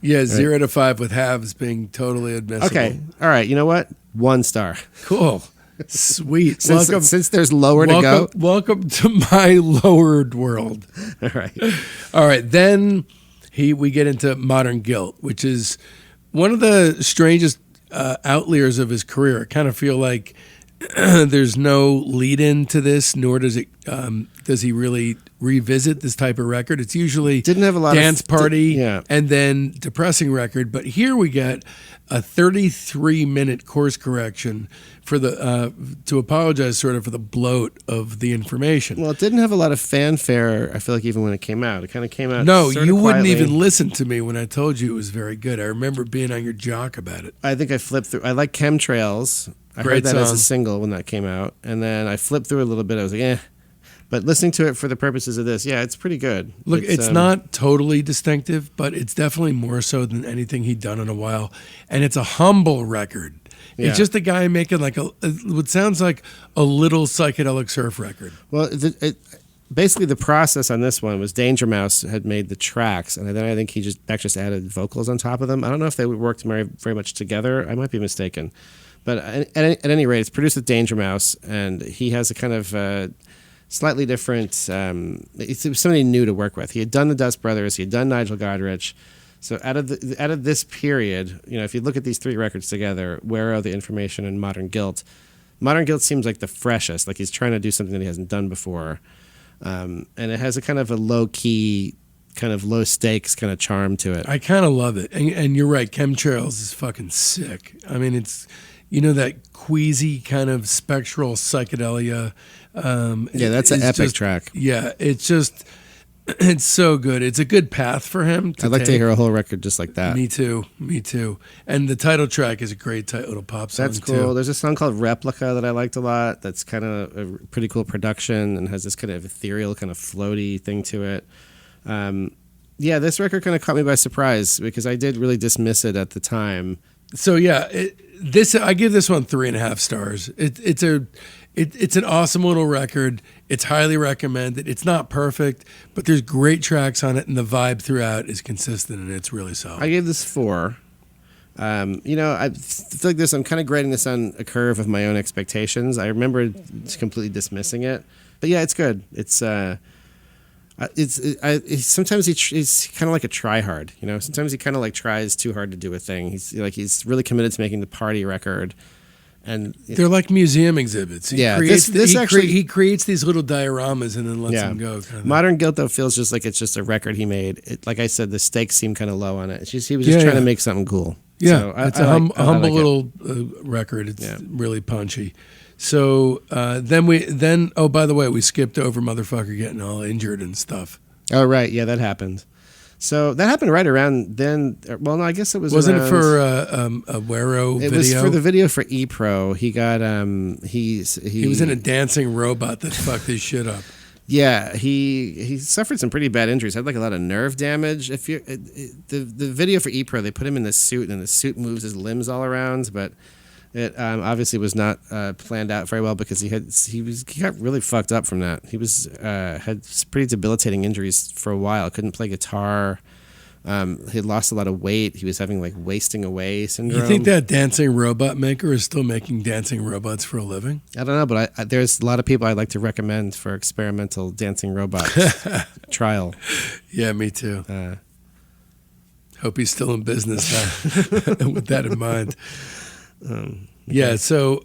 Yeah, 0 to 5 with halves being totally admissible. Okay, all right. You know what? 1 star. Cool. Sweet. Since there's lower to go. Welcome to my lowered world. All right. All right. Then we get into Modern Guilt, which is one of the strangest outliers of his career. I kind of feel like there's no lead in to this, nor does he really revisit this type of record. It's usually Didn't have a lot dance of party yeah. and then depressing record. But here we get a 33-minute course correction for the to apologize sort of for the bloat of the information. Well, it didn't have a lot of fanfare. I feel like even when it came out, it kind of came out. No, sort of you wouldn't quietly. even listen to me when I told you it was very good. I remember being on your jock about it. I think I flipped through. I like Chemtrails. I Great heard that as song. a single when that came out, and then I flipped through a little bit. I was like, eh. But listening to it for the purposes of this, yeah, it's pretty good. Look, it's not totally distinctive, but it's definitely more so than anything he'd done in a while. And it's a humble record. Yeah. It's just a guy making like what sounds like a little psychedelic surf record. Well, basically the process on this one was Danger Mouse had made the tracks, and then I think Beck just added vocals on top of them. I don't know if they worked very much together. I might be mistaken. But at any rate, it's produced with Danger Mouse, and he has a kind of slightly different. It's somebody new to work with. He had done the Dust Brothers. He had done Nigel Godrich. So out of this period, if you look at these 3 records together, Where Are the Information and Modern Guilt seems like the freshest. Like he's trying to do something that he hasn't done before, and it has a kind of a low key, kind of low stakes kind of charm to it. I kind of love it. And you're right, Chemtrails is fucking sick. I mean, it's that queasy kind of spectral psychedelia. Yeah, that's an epic track. Yeah, it's so good. It's a good path for him. I'd like to hear a whole record just like that. Me too. And the title track is a great little pop song. That's cool. Too. There's a song called Replica that I liked a lot. That's kind of a pretty cool production and has this kind of ethereal, kind of floaty thing to it. Yeah, this record kind of caught me by surprise because I did really dismiss it at the time. So yeah, I give this one 3.5 stars. It's an awesome little record. It's highly recommended. It's not perfect, but there's great tracks on it, and the vibe throughout is consistent, and it's really solid. I gave this 4. I feel like I'm kind of grading this on a curve of my own expectations. I remember completely dismissing it, but yeah, it's good. Sometimes he's kind of like a try-hard, Sometimes he kind of like tries too hard to do a thing. He's really committed to making the party record, and they're like museum exhibits. He creates he creates these little dioramas and then lets them go. Kind of Modern Guilt though feels just like it's just a record he made. Like I said, the stakes seem kind of low on it. He was just trying to make something cool. Yeah, so it's a humble little record. It's really punchy. So then oh, by the way, we skipped over motherfucker getting all injured and stuff. Oh right, yeah, that happened. So that happened right around then. Well, no, I guess it was. Wasn't around, it for a Wero video? It was for the video for E-Pro. He got he was in a dancing robot that fucked his shit up. Yeah, he suffered some pretty bad injuries. Had like a lot of nerve damage. If you the video for E-Pro, they put him in this suit, and the suit moves his limbs all around, but it obviously was not planned out very well because he got really fucked up from that. He had pretty debilitating injuries for a while. Couldn't play guitar. He had lost a lot of weight. He was having like wasting away syndrome. You think that dancing robot maker is still making dancing robots for a living? I don't know, but there's a lot of people I'd like to recommend for experimental dancing robot trial. Yeah, me too. Hope he's still in business with that in mind. Okay. Yeah, so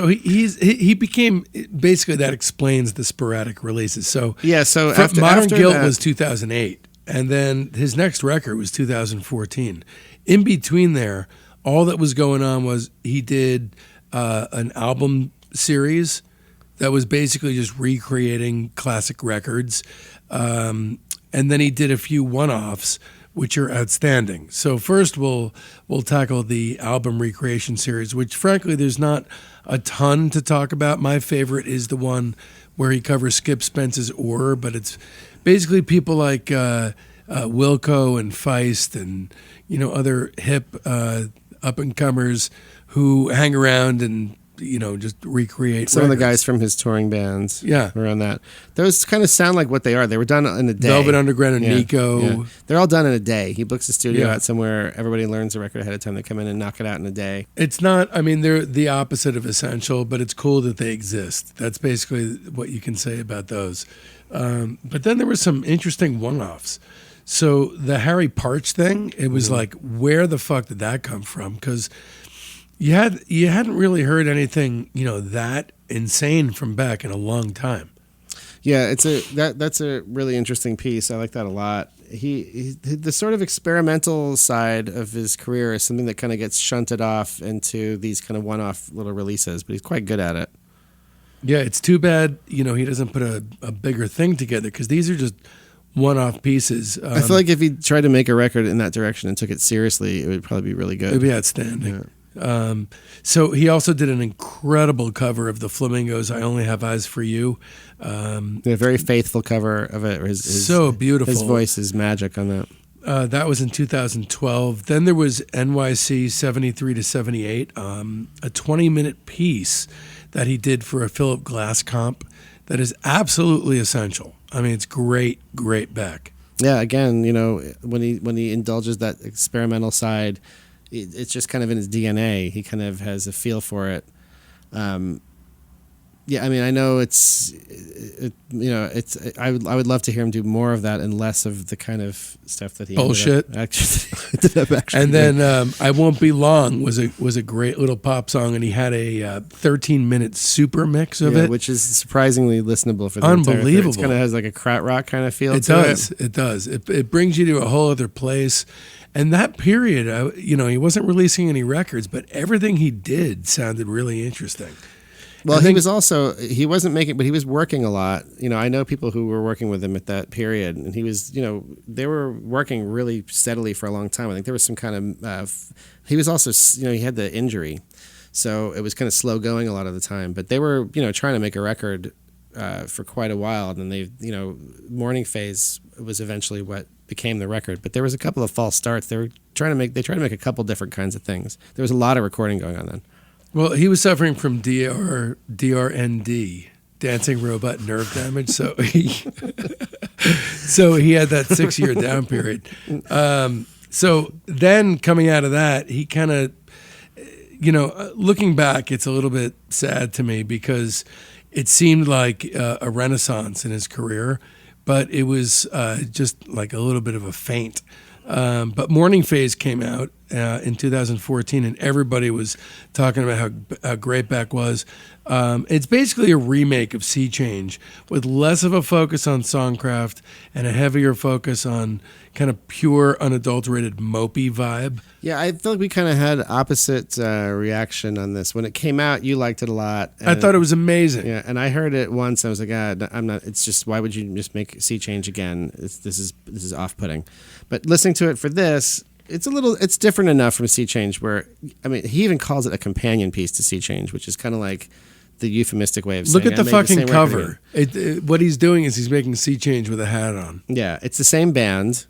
he became basically, that explains the sporadic releases. So yeah, so after Modern Guilt that, was 2008, and then his next record was 2014. In between there, all that was going on was he did an album series that was basically just recreating classic records, and then he did a few one-offs, which are outstanding. So first we'll tackle the album recreation series, which frankly there's not a ton to talk about. My favorite is the one where he covers Skip Spence's Oar, but it's basically people like Wilco and Feist and other hip up and comers who hang around and just recreate some records. of the guys from his touring bands. Yeah. Around that. Those kind of sound like what they are. They were done in a day. Velvet Underground and Yeah, Nico. yeah. They're all done in a day. He books a studio Yeah. out somewhere. Everybody learns the record ahead of time. They come in and knock it out in a day. It's not, they're the opposite of essential, but it's cool that they exist. That's basically what you can say about those. But then there were some interesting one-offs. So the Harry Parch thing, it was like, where the fuck did that come from? Because you hadn't really heard anything, that insane from Beck in a long time. Yeah, that's a really interesting piece. I like that a lot. He the sort of experimental side of his career is something that kind of gets shunted off into these kind of one-off little releases, but he's quite good at it. Yeah, it's too bad, he doesn't put a bigger thing together, because these are just one-off pieces. I feel like if he tried to make a record in that direction and took it seriously, it would probably be really good. It'd be outstanding. Yeah. So he also did an incredible cover of the Flamingos' "I Only Have Eyes for You." A very faithful cover of it. His, so beautiful. His voice is magic on that. That was in 2012. Then there was NYC 73 to 78, a 20-minute piece that he did for a Philip Glass comp that is absolutely essential. It's great Beck. Yeah, again, when he indulges that experimental side, it's just kind of in his DNA. He kind of has a feel for it. Yeah, I know I would love to hear him do more of that and less of the kind of stuff that he bullshit ended up actually. And then "I Won't Be Long" was a great little pop song, and he had a 13-minute super mix of it, which is surprisingly listenable for the unbelievable. It kind of has like a krautrock kind of feel. It does. It does. It brings you to a whole other place. And that period, he wasn't releasing any records, but everything he did sounded really interesting. Well, he wasn't making, but he was working a lot. I know people who were working with him at that period, and he was, they were working really steadily for a long time. I think there was some kind of, he was also, he had the injury, so it was kind of slow going a lot of the time. But they were, trying to make a record for quite a while, and then they, Morning Phase was eventually what became the record. But there was a couple of false starts. They tried to make a couple different kinds of things. There was a lot of recording going on then. Well, he was suffering from DRND, dancing robot nerve damage. So he had that 6-year down period. So then coming out of that, he kind of, looking back, it's a little bit sad to me, because it seemed like a renaissance in his career, but it was just like a little bit of a feint. But Morning Phase came out in 2014, and everybody was talking about how great Beck was. It's basically a remake of Sea Change with less of a focus on songcraft and a heavier focus on kind of pure, unadulterated, mopey vibe. Yeah, I feel like we kind of had opposite reaction on this. When it came out, you liked it a lot. I thought it was amazing. Yeah, and I heard it once. I was like, I'm not. It's just, why would you just make Sea Change again? This is off-putting. But listening to it for this, it's different enough from Sea Change where, he even calls it a companion piece to Sea Change, which is kind of like the euphemistic way of saying, look at the fucking cover. What he's doing is he's making Sea Change with a hat on. Yeah, it's the same band.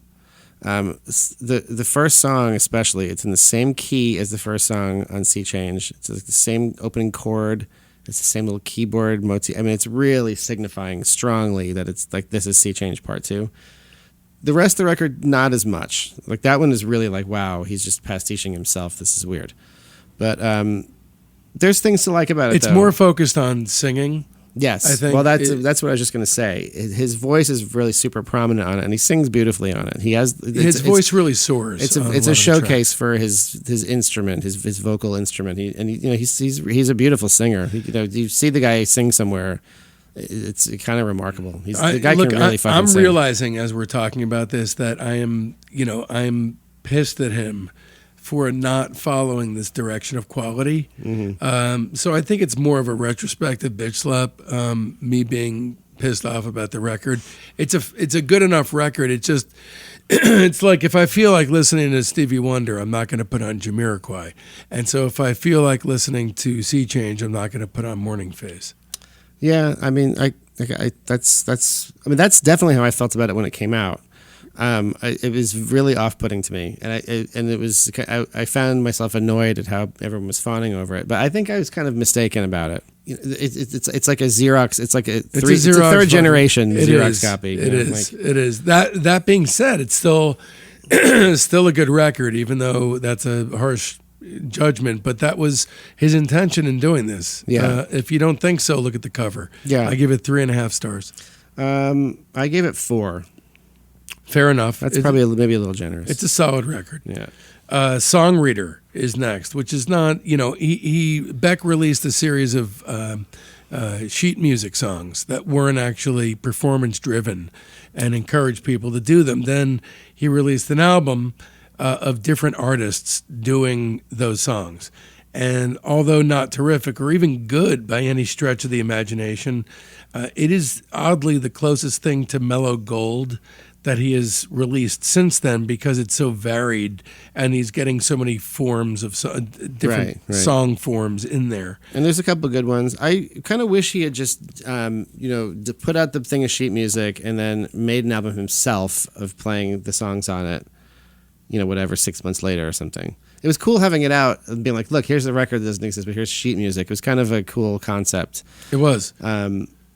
The first song especially, it's in the same key as the first song on Sea Change. It's like the same opening chord. It's the same little keyboard motif. It's really signifying strongly that it's like, this is Sea Change Part 2. The rest of the record, not as much. Like that one is really like, wow, he's just pastiching himself. This is weird. But there's things to like about it. It's though. more focused on singing. Yes. I think well, that's what I was just going to say. His voice is really super prominent on it, and he sings beautifully on it. He has his voice really soars. It's a showcase for his instrument, his vocal instrument. He's a beautiful singer. You see the guy sing somewhere. It's kind of remarkable. The guy can really fucking sing. I'm realizing as we're talking about this that I'm pissed at him for not following this direction of quality. Mm-hmm. So I think it's more of a retrospective bitch slap. Me being pissed off about the record. It's a good enough record. It just it's like if I feel like listening to Stevie Wonder, I'm not going to put on Jamiroquai, and so if I feel like listening to Sea Change, I'm not going to put on Morning Phase. Yeah, I mean, that's definitely how I felt about it when it came out. It was really off-putting to me, and I found myself annoyed at how everyone was fawning over it. But I think I was kind of mistaken about it. It's like a Xerox. It's like it's a third generation Xerox copy. It is. That being said, it's still still a good record, even though that's a harsh judgment. But that was his intention in doing this. Yeah. If you don't think so, look at the cover. Yeah. I give it 3.5 stars. I gave it 4. Fair enough. That's probably maybe a little generous. It's a solid record. Yeah. Song Reader is next, which is not, Beck released a series of sheet music songs that weren't actually performance driven and encouraged people to do them. Then he released an album of different artists doing those songs. And although not terrific or even good by any stretch of the imagination, it is oddly the closest thing to mellow gold that he has released since then, because it's so varied and he's getting so many forms of different right. song forms in there. And there's a couple of good ones. I kind of wish he had just, put out the thing of sheet music and then made an album himself of playing the songs on it, 6 months later or something. It was cool having it out and being like, look, here's the record that doesn't exist, but here's sheet music. It was kind of a cool concept. It was.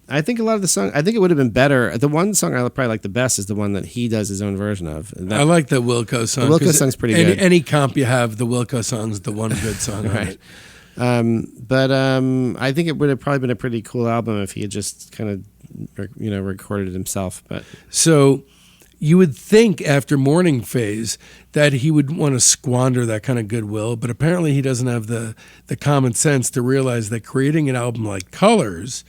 I think a lot of the songs, I think it would have been better. The one song I probably like the best is the one that he does his own version of. I like the Wilco song. The Wilco song's pretty good. Any comp you have, the Wilco song's the one good song right. on it. But I think it would have probably been a pretty cool album if he had just kind of, recorded it himself. But so you would think after Morning Phase that he would want to squander that kind of goodwill, but apparently he doesn't have the common sense to realize that creating an album like Colors,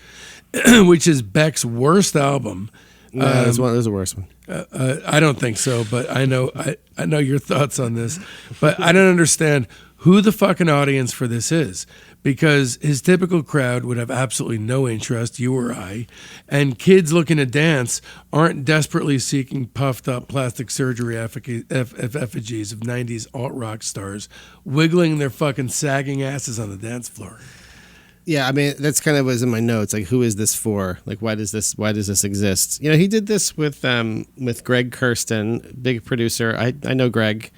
which is Beck's worst album. No, it was the worst one. I don't think so, but I know your thoughts on this. But I don't understand who the fucking audience for this is, because his typical crowd would have absolutely no interest, you or I, and kids looking to dance aren't desperately seeking puffed up plastic surgery effigies of 90s alt-rock stars wiggling their fucking sagging asses on the dance floor. Yeah, I mean, that's kind of was in my notes. Like, who is this for? Like, why does this exist? He did this with Greg Kurstin, big producer. I know Greg.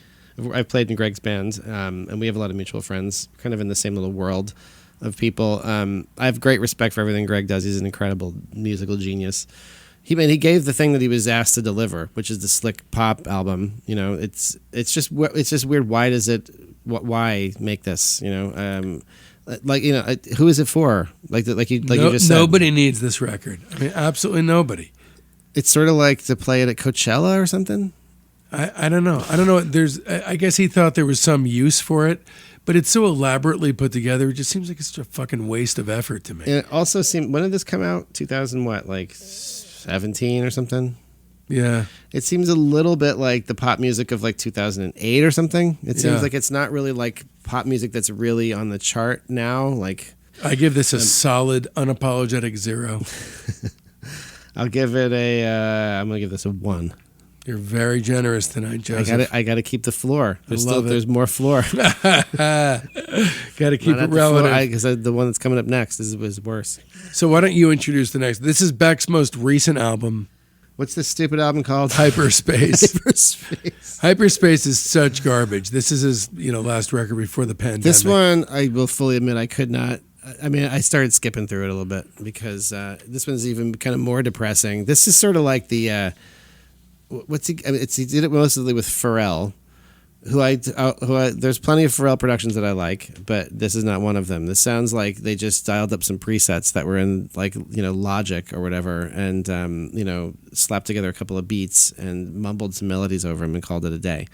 I've played in Greg's band, and we have a lot of mutual friends, kind of in the same little world of people. I have great respect for everything Greg does. He's an incredible musical genius. He gave the thing that he was asked to deliver, which is the slick pop album. It's just weird. Why make this? Who is it for? You just said. Nobody needs this record. I mean, absolutely nobody. It's sort of like to play it at Coachella or something. I don't know. I guess he thought there was some use for it, but it's so elaborately put together. It just seems like it's a fucking waste of effort to me. And it also seemed, when did this come out? 2000 what? 17 or something? Yeah. It seems a little bit like the pop music of 2008 or something. It seems like it's not really like pop music that's really on the chart now. I give this a solid, unapologetic 0. I'll give it I'm going to give this a 1. You're very generous tonight, Joseph. I got to keep the floor. There's more floor. Got to keep it relevant. Because the one that's coming up next is worse. So why don't you introduce the next? This is Beck's most recent album. What's this stupid album called? Hyperspace. Hyperspace. Hyperspace is such garbage. This is his last record before the pandemic. This one, I will fully admit, I could not. I mean, I started skipping through it a little bit because this one's even kind of more depressing. This is sort of like the what's he? I mean, he did it mostly with Pharrell, who I there's plenty of Pharrell productions that I like, but this is not one of them. This sounds like they just dialed up some presets that were in like Logic or whatever, and slapped together a couple of beats and mumbled some melodies over them and called it a day.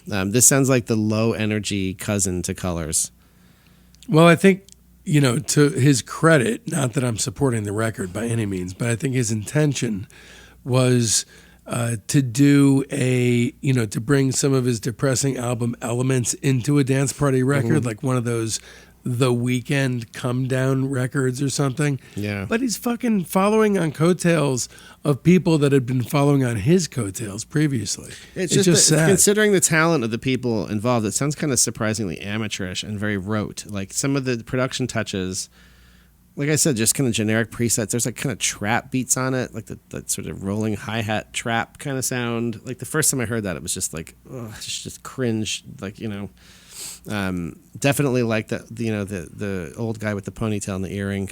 This sounds like the low energy cousin to Colors. Well, I think, to his credit, not that I'm supporting the record by any means, but I think his intention was to do to bring some of his depressing album elements into a dance party record, like one of those The Weeknd come down records or something. Yeah. But he's fucking following on coattails of people that had been following on his coattails previously. It's just sad. Considering the talent of the people involved, it sounds kind of surprisingly amateurish and very rote. Like some of the production touches, like I said, just kind of generic presets. There's like kind of trap beats on it, like that sort of rolling hi-hat trap kind of sound. Like the first time I heard that, it was just like, just cringe, like, definitely like the old guy with the ponytail and the earring.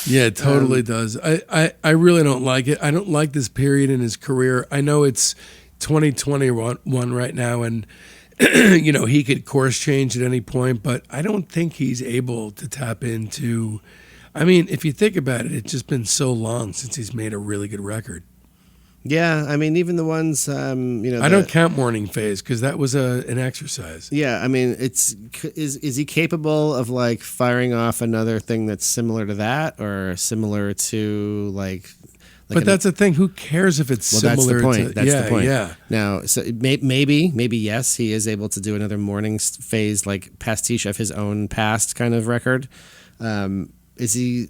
Yeah, it totally does. I really don't like it. I don't like this period in his career. I know it's 2021 right now, and he could course change at any point, but I don't think he's able to tap into. I mean, if you think about it, it's just been so long since he's made a really good record. Yeah, I mean, even the ones, I don't count Morning Phase because that was an exercise. Yeah, I mean, is he capable of like firing off another thing that's similar to that or similar to like? But that's the thing. Who cares if it's similar? That's the point. That's the point. Yeah. Now, so maybe yes, he is able to do another Morning Phase like pastiche of his own past kind of record. Does he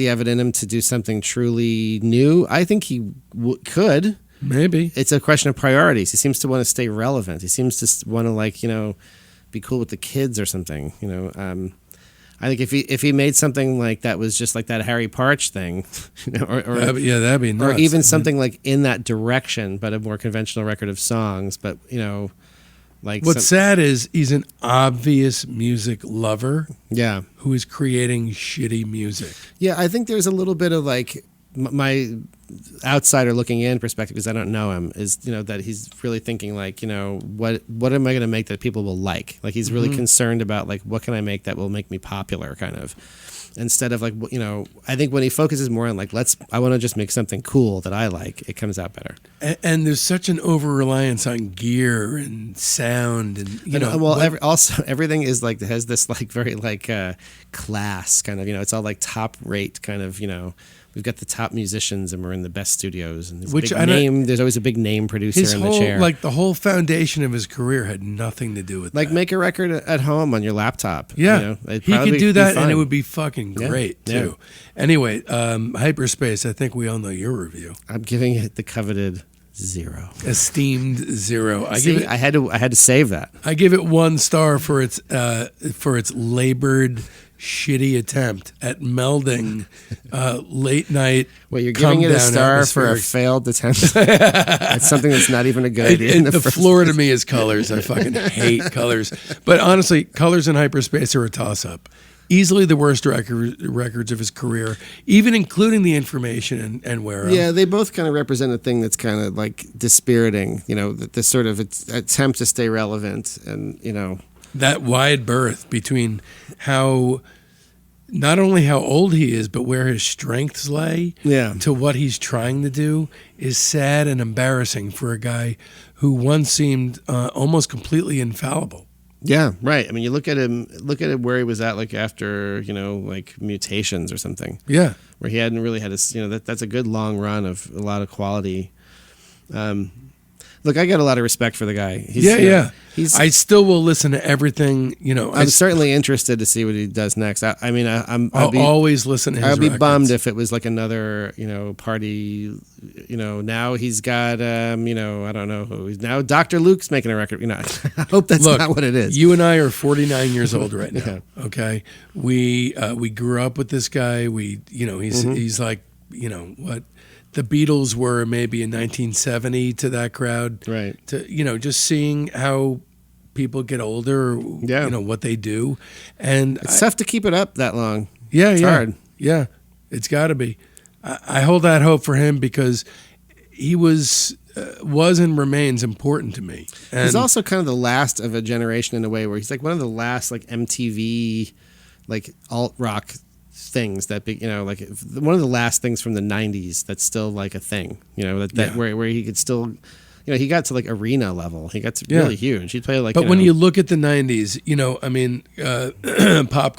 have it in him to do something truly new? I think he could. Maybe. It's a question of priorities. He seems to want to stay relevant. He seems to want to be cool with the kids or something. I think if he made something like that was just like that Harry Parch thing, that'd be nuts. Or even something like in that direction, but a more conventional record of songs. But what's sad is he's an obvious music lover. Yeah, who is creating shitty music. Yeah, I think there's a little bit of like my outsider looking in perspective, because I don't know him, is that he's really thinking like what am I going to make that people will like? Like he's really concerned about like what can I make that will make me popular, kind of. Instead of like I think when he focuses more on like I want to just make something cool that I like, it comes out better. And there's such an over reliance on gear and sound and also everything is like has this like very like class kind of it's all like top rate kind of we've got the top musicians and we're in the best studios and there's always a big name producer in the chair. Like the whole foundation of his career had nothing to do with like that. make a record at home on your laptop. Yeah, he could do that and it would be fucking great too. Yeah. Anyway, Hyperspace. I think we all know your review. I'm giving it the coveted 0. Esteemed 0. I had to save that. I give it 1 star for its labored, shitty attempt at melding late night. Well, you're giving it a star for a failed attempt. It's something that's not even a good idea. The floor to me is Colors. I fucking hate Colors. But honestly, Colors and Hyperspace are a toss-up. Easily the worst records of his career, even including The Information and Where Else. Yeah, they both kind of represent a thing that's kind of like dispiriting, this sort of attempt to stay relevant and, that wide berth between not only how old he is, but where his strengths lay to what he's trying to do is sad and embarrassing for a guy who once seemed almost completely infallible. Yeah, right. I mean, you look at him where he was at, like after, like Mutations or something. Yeah. Where he hadn't really had that's a good long run of a lot of quality. Look, I got a lot of respect for the guy. I still will listen to everything. I'm certainly interested to see what he does next. I'll always listen to his records. bummed if it was like another, party. Now he's got, I don't know who. Now Dr. Luke's making a record. I hope that's not what it is. You and I are 49 years old right now. Yeah. Okay, we grew up with this guy. He's like, what the Beatles were maybe in 1970 to that crowd. Right. To just seeing how people get older, what they do, and it's tough to keep it up that long. Yeah, it's hard. Yeah, it's got to be. I hold that hope for him because he was and remains important to me. And he's also kind of the last of a generation in a way, where he's like one of the last like MTV like alt rock things that like one of the last things from the 90s that's still like a thing, where he could still, he got to like arena level. He got to really huge. He'd play like. But when you look at the 90s, pop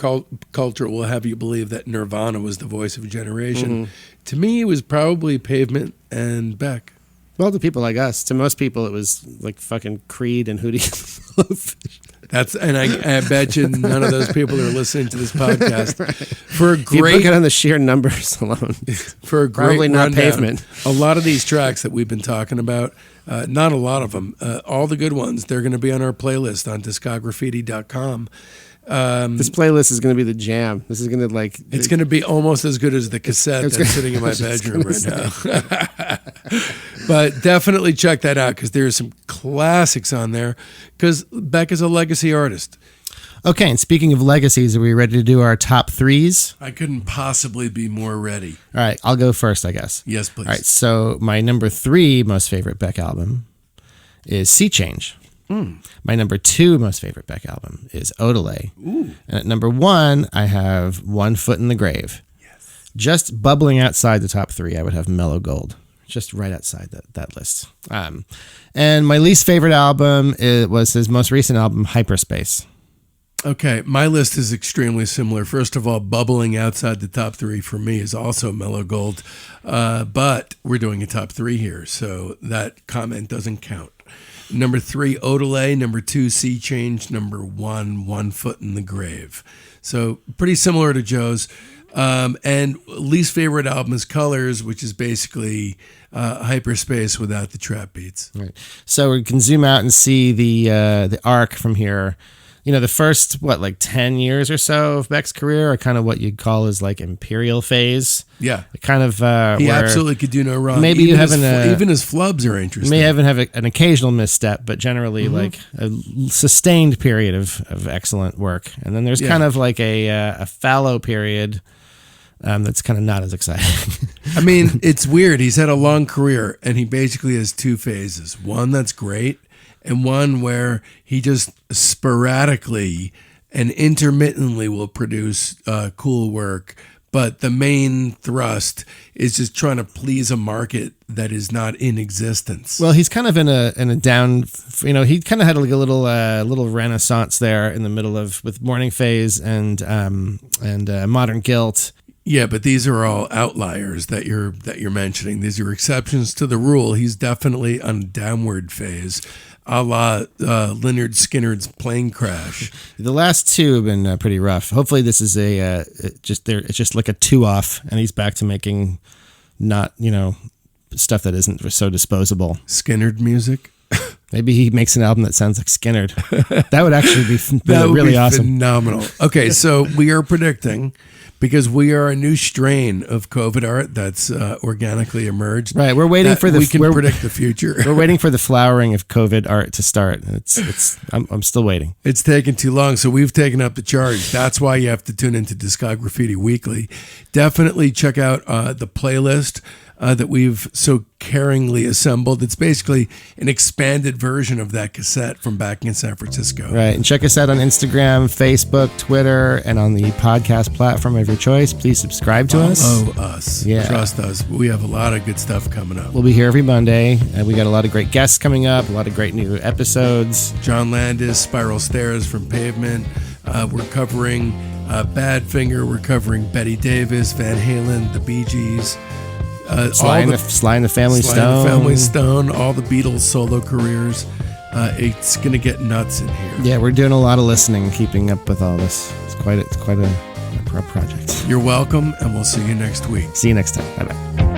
culture will have you believe that Nirvana was the voice of a generation. Mm-hmm. To me, it was probably Pavement and Beck. Well, to people like us, to most people, it was like fucking Creed and Hootie. And I bet you none of those people are listening to this podcast. Right. For a great, you look at on the sheer numbers alone. For a great probably not rundown, Pavement. A lot of these tracks that we've been talking about, not a lot of them, all the good ones, they're going to be on our playlist on discography.com. This playlist is going to be the jam. This is going to it's going to be almost as good as the cassette that's sitting in my bedroom right now. But definitely check that out, because there's some classics on there, because Beck is a legacy artist. Okay, and speaking of legacies, are we ready to do our top threes? I couldn't possibly be more ready. All right, I'll go first, I guess. Yes, please. All right, so my number 3 most favorite Beck album is Sea Change. My number 2 most favorite Beck album is Odelay. Ooh. And at number 1, I have One Foot in the Grave. Yes. Just bubbling outside the top 3, I would have Mellow Gold. Just right outside that list. And my least favorite album was his most recent album, Hyperspace. Okay, my list is extremely similar. First of all, bubbling outside the top 3 for me is also Mellow Gold. But we're doing a top 3 here, so that comment doesn't count. Number 3, Odelay. Number 2, Sea Change. Number 1, One Foot in the Grave. So pretty similar to Joe's. And least favorite album is Colors, which is basically Hyperspace without the trap beats. Right. So we can zoom out and see the arc from here. The first 10 years or so of Beck's career are kind of what you'd call his like imperial phase. Yeah, kind of. He absolutely could do no wrong. Maybe even even his flubs are interesting. May even have an occasional misstep, but generally like a sustained period of excellent work. And then there's kind of like a fallow period. That's kind of not as exciting. I mean, it's weird. He's had a long career, and he basically has 2 phases. One that's great, and one where he just sporadically and intermittently will produce cool work. But the main thrust is just trying to please a market that is not in existence. Well, he's kind of in a down. He kind of had like a little renaissance there in the middle with Morning Phase and Modern Guilt. Yeah, but these are all outliers that you're mentioning. These are exceptions to the rule. He's definitely on a downward phase, a la Lynyrd Skynyrd's Plane Crash. The last 2 have been pretty rough. Hopefully, this is it's just like a 2 off, and he's back to making not stuff that isn't so disposable. Skynyrd music. Maybe he makes an album that sounds like Skynyrd. That would actually be really awesome. Phenomenal. Okay, so we are predicting, because we are a new strain of COVID art that's organically emerged. Right, we're waiting for we can predict the future. We're waiting for the flowering of COVID art to start. I'm still waiting. It's taken too long, so we've taken up the charge. That's why you have to tune into Discography Weekly. Definitely check out the playlist that we've so caringly assembled. It's basically an expanded version of that cassette from back in San Francisco. Right, and check us out on Instagram, Facebook, Twitter, and on the podcast platform of your choice. Please subscribe to us. Oh, us. Yeah. Trust us. We have a lot of good stuff coming up. We'll be here every Monday. We got a lot of great guests coming up, a lot of great new episodes. John Landis, Spiral Stairs from Pavement. We're covering Badfinger. We're covering Betty Davis, Van Halen, the Bee Gees. Sly and the Family Stone. The Family Stone, all the Beatles solo careers. It's going to get nuts in here. Yeah, we're doing a lot of listening, keeping up with all this. It's quite a project. You're welcome, and we'll see you next week. See you next time. Bye-bye.